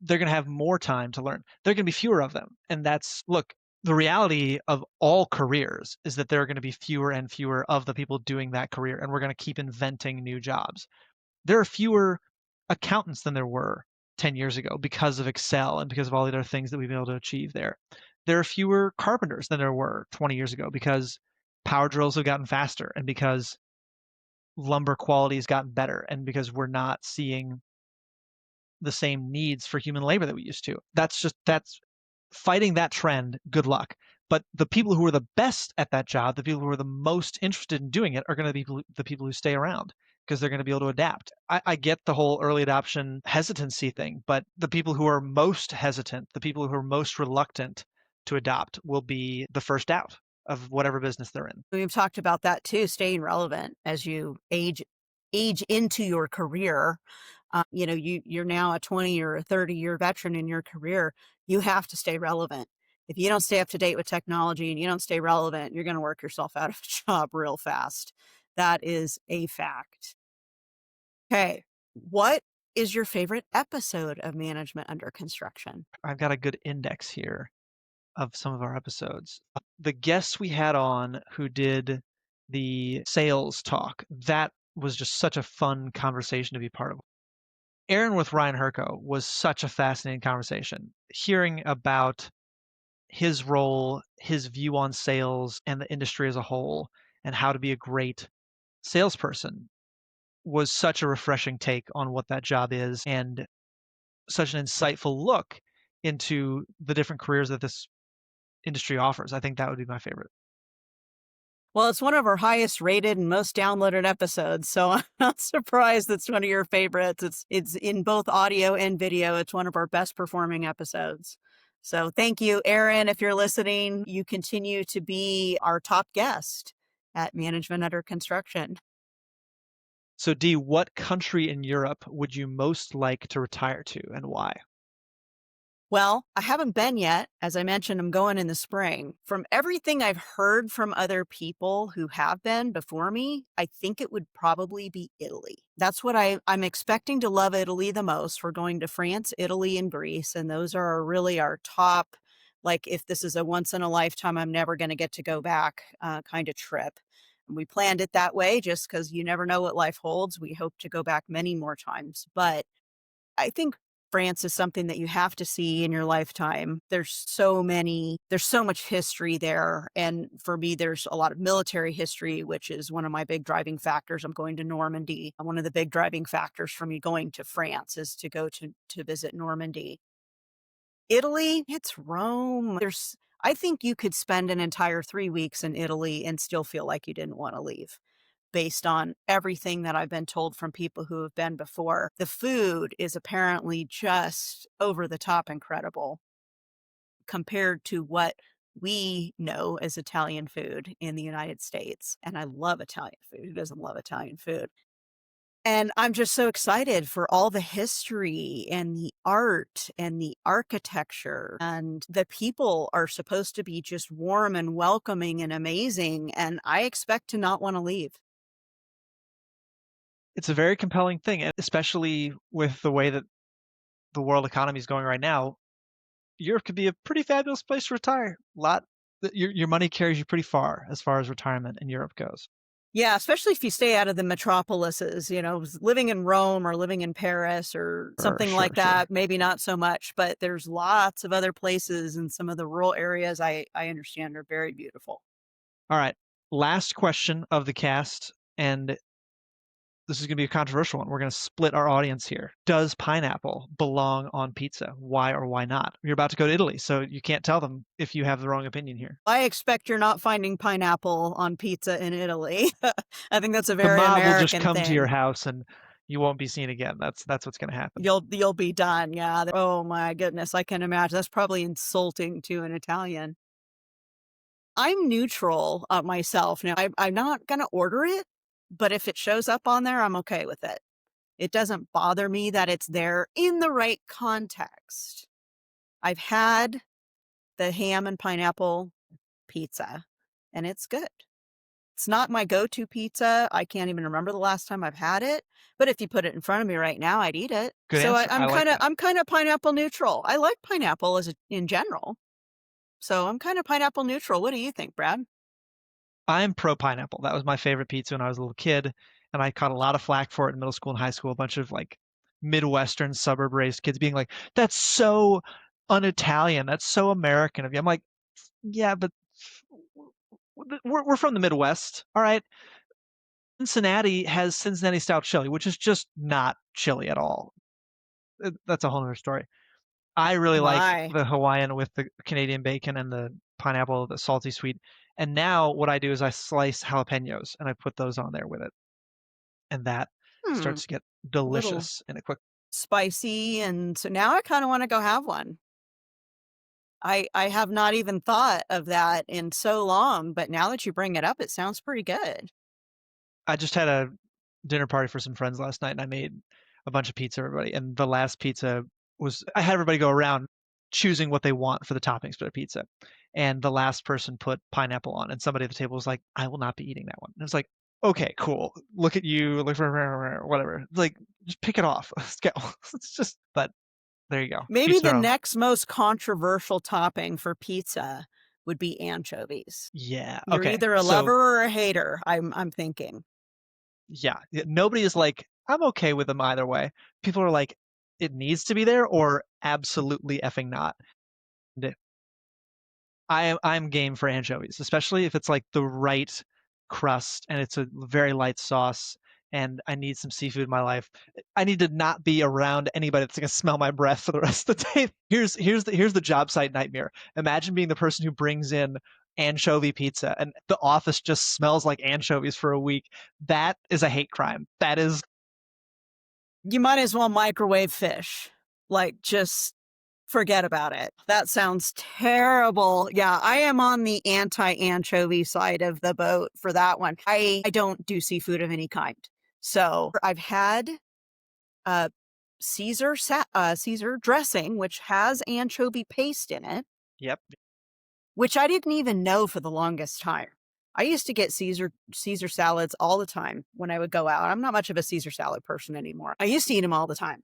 They're going to have more time to learn. There are going to be fewer of them. And that's, look, the reality of all careers is that there are going to be fewer and fewer of the people doing that career. And we're going to keep inventing new jobs. There are fewer accountants than there were 10 years ago because of Excel and because of all the other things that we've been able to achieve there. There are fewer carpenters than there were 20 years ago because power drills have gotten faster and because lumber quality has gotten better and because we're not seeing the same needs for human labor that we used to. That's fighting that trend. Good luck. But the people who are the best at that job, the people who are the most interested in doing it, are going to be the people who stay around because they're going to be able to adapt. I get the whole early adoption hesitancy thing, but the people who are most hesitant, the people who are most reluctant to adopt, will be the first out of whatever business they're in. We've talked about that too, staying relevant as you age into your career. You're now a 20 or a 30-year veteran in your career. You have to stay relevant. If you don't stay up to date with technology and you don't stay relevant, you're going to work yourself out of a job real fast. That is a fact. Okay. What is your favorite episode of Management Under Construction? I've got a good index here of some of our episodes. The guests we had on who did the sales talk, that was just such a fun conversation to be part of. Aaron with Ryan Herco was such a fascinating conversation. Hearing about his role, his view on sales and the industry as a whole, and how to be a great salesperson was such a refreshing take on what that job is and such an insightful look into the different careers that this industry offers. I think that would be my favorite. Well, it's one of our highest rated and most downloaded episodes, so I'm not surprised that's one of your favorites. It's in both audio and video. It's one of our best performing episodes. So thank you, Aaron. If you're listening, you continue to be our top guest at Management Under Construction. So, Dee, what country in Europe would you most like to retire to and why? Well, I haven't been yet. As I mentioned, I'm going in the spring. From everything I've heard from other people who have been before me, I think it would probably be Italy. That's what I'm expecting to love Italy the most. We're going to France, Italy, and Greece, and those are really our top, like, if this is a once in a lifetime, I'm never going to get to go back kind of trip. And we planned it that way just because you never know what life holds. We hope to go back many more times. But I think France is something that you have to see in your lifetime. There's so much history there. And for me, there's a lot of military history, which is one of my big driving factors. I'm going to Normandy. One of the big driving factors for me going to France is to go to visit Normandy. Italy, it's Rome. I think you could spend an entire 3 weeks in Italy and still feel like you didn't want to leave based on everything that I've been told from people who have been before. The food is apparently just over the top incredible compared to what we know as Italian food in the United States. And I love Italian food. Who doesn't love Italian food? And I'm just so excited for all the history and the art and the architecture. And the people are supposed to be just warm and welcoming and amazing. And I expect to not want to leave. It's a very compelling thing, and especially with the way that the world economy is going right now. Europe could be a pretty fabulous place to retire. Your money carries you pretty far as retirement in Europe goes. Yeah, especially if you stay out of the metropolises, living in Rome or living in Paris or Sure, something sure, like sure. that, maybe not so much, but there's lots of other places in some of the rural areas I understand are very beautiful. All right. Last question of the cast, and this is going to be a controversial one. We're going to split our audience here. Does pineapple belong on pizza? Why or why not? You're about to go to Italy, so you can't tell them if you have the wrong opinion here. I expect you're not finding pineapple on pizza in Italy. I think that's a The very mob will just American come to your thing. house and you won't be seen again. That's what's going to happen. You'll be done. Yeah. Oh my goodness, I can imagine. That's probably insulting to an Italian. I'm neutral myself. Now, I'm not going to order it, but if it shows up on there, I'm okay with it. It doesn't bother me that it's there in the right context. I've had the ham and pineapple pizza, and it's good. It's not my go-to pizza. I can't even remember the last time I've had it, but if you put it in front of me right now, I'd eat it. Good So answer. I like that. I'm kind of pineapple neutral. I like pineapple in general. So I'm kind of pineapple neutral. What do you think, Brad? I'm pro pineapple. That was my favorite pizza when I was a little kid, and I caught a lot of flack for it in middle school and high school. A bunch of like Midwestern suburb raised kids being like, "That's so un-Italian. That's so American of you." I'm like, "Yeah, but we're from the Midwest, all right? Cincinnati has Cincinnati style chili, which is just not chili at all. That's a whole other story. I really like My. the Hawaiian with the Canadian bacon and the pineapple, the salty sweet. And now what I do is I slice jalapenos and I put those on there with it. And that Hmm. starts to get A little delicious in a quick. spicy, and so now I kind of want to go have one. I have not even thought of that in so long, but now that you bring it up, it sounds pretty good. I just had a dinner party for some friends last night and I made a bunch of pizza, everybody. And the last pizza was, I had everybody go around choosing what they want for the toppings for their pizza. And the last person put pineapple on, and somebody at the table was like, I will not be eating that one. And it was like, okay, cool. Look at you, look for whatever. It's like, just pick it off. Let's go. It's just, but there you go. Maybe Each the their own. next most controversial topping for pizza would be anchovies. Yeah. You're Okay. either a So lover or a hater, I'm thinking. yeah, nobody is like, I'm okay with them either way. People are like, it needs to be there or absolutely effing not. And I'm game for anchovies, especially if it's like the right crust and it's a very light sauce and I need some seafood in my life. I need to not be around anybody that's gonna smell my breath for the rest of the day. Here's the job site nightmare. Imagine being the person who brings in anchovy pizza and the office just smells like anchovies for a week. That is a hate crime. That is You might as well microwave fish. Like, just forget about it. That sounds terrible. Yeah, I am on the anti-anchovy side of the boat for that one. I don't do seafood of any kind. So I've had uh, Caesar dressing, which has anchovy paste in it, yep. which I didn't even know for the longest time. I used to get Caesar salads all the time when I would go out. I'm not much of a Caesar salad person anymore. I used to eat them all the time.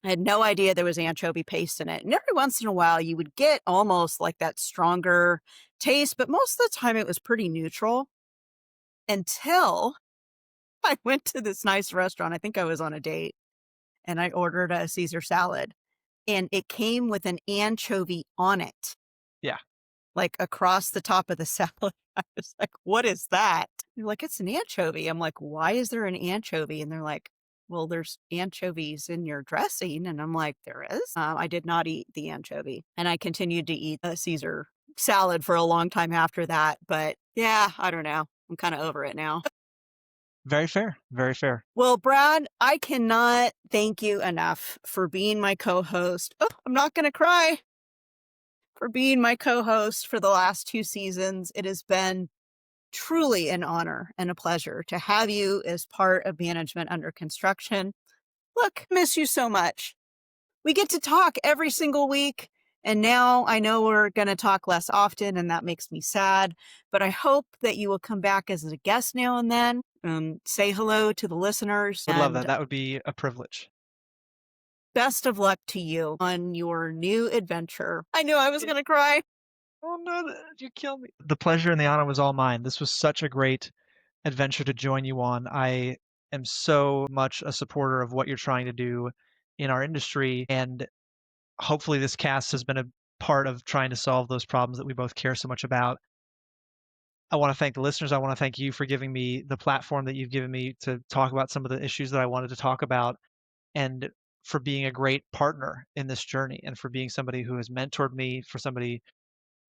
I had no idea there was anchovy paste in it. And every once in a while, you would get almost like that stronger taste, but most of the time it was pretty neutral until I went to this nice restaurant. I think I was on a date and I ordered a Caesar salad and it came with an anchovy on it, Yeah. like across the top of the salad. I was like, what is that? They're like, it's an anchovy. I'm like, why is there an anchovy? And they're like, well, there's anchovies in your dressing. And I'm like, there is? I did not eat the anchovy. And I continued to eat a Caesar salad for a long time after that. But yeah, I don't know. I'm kind of over it now. Very fair. Very fair. Well, Brad, I cannot thank you enough for being my co-host. Oh, I'm not going to cry. For being my co-host for the last 2 seasons. It has been truly an honor and a pleasure to have you as part of Management Under Construction. Look, miss you so much. We get to talk every single week, and now I know we're going to talk less often, and that makes me sad, but I hope that you will come back as a guest now and then, say hello to the listeners, Would love that. and That would be a privilege. best of luck to you on your new adventure. I knew I was going to cry. Oh no, you killed me. The pleasure and the honor was all mine. This was such a great adventure to join you on. I am so much a supporter of what you're trying to do in our industry, and hopefully this cast has been a part of trying to solve those problems that we both care so much about. I want to thank the listeners. I want to thank you for giving me the platform that you've given me to talk about some of the issues that I wanted to talk about, and for being a great partner in this journey, and for being somebody who has mentored me, for somebody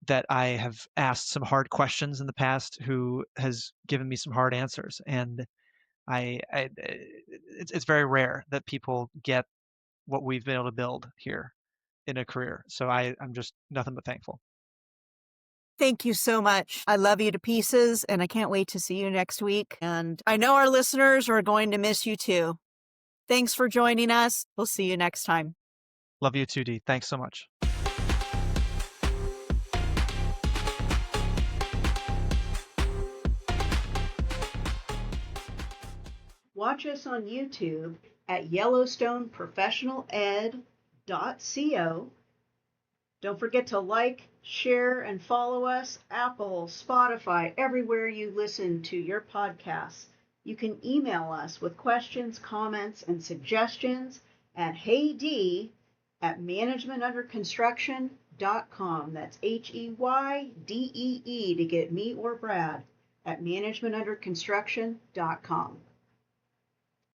that I have asked some hard questions in the past, who has given me some hard answers. And it's very rare that people get what we've been able to build here in a career. So I'm just nothing but thankful. Thank you so much. I love you to pieces, and I can't wait to see you next week. And I know our listeners are going to miss you too. Thanks for joining us. We'll see you next time. Love you too, Dee. Thanks so much. Watch us on YouTube at YellowstoneProfessionalEd.co. Don't forget to like, share, and follow us. Apple, Spotify, everywhere you listen to your podcasts. You can email us with questions, comments, and suggestions at heydee@managementunderconstruction.com. That's HEYDEE to get me or Brad at managementunderconstruction.com.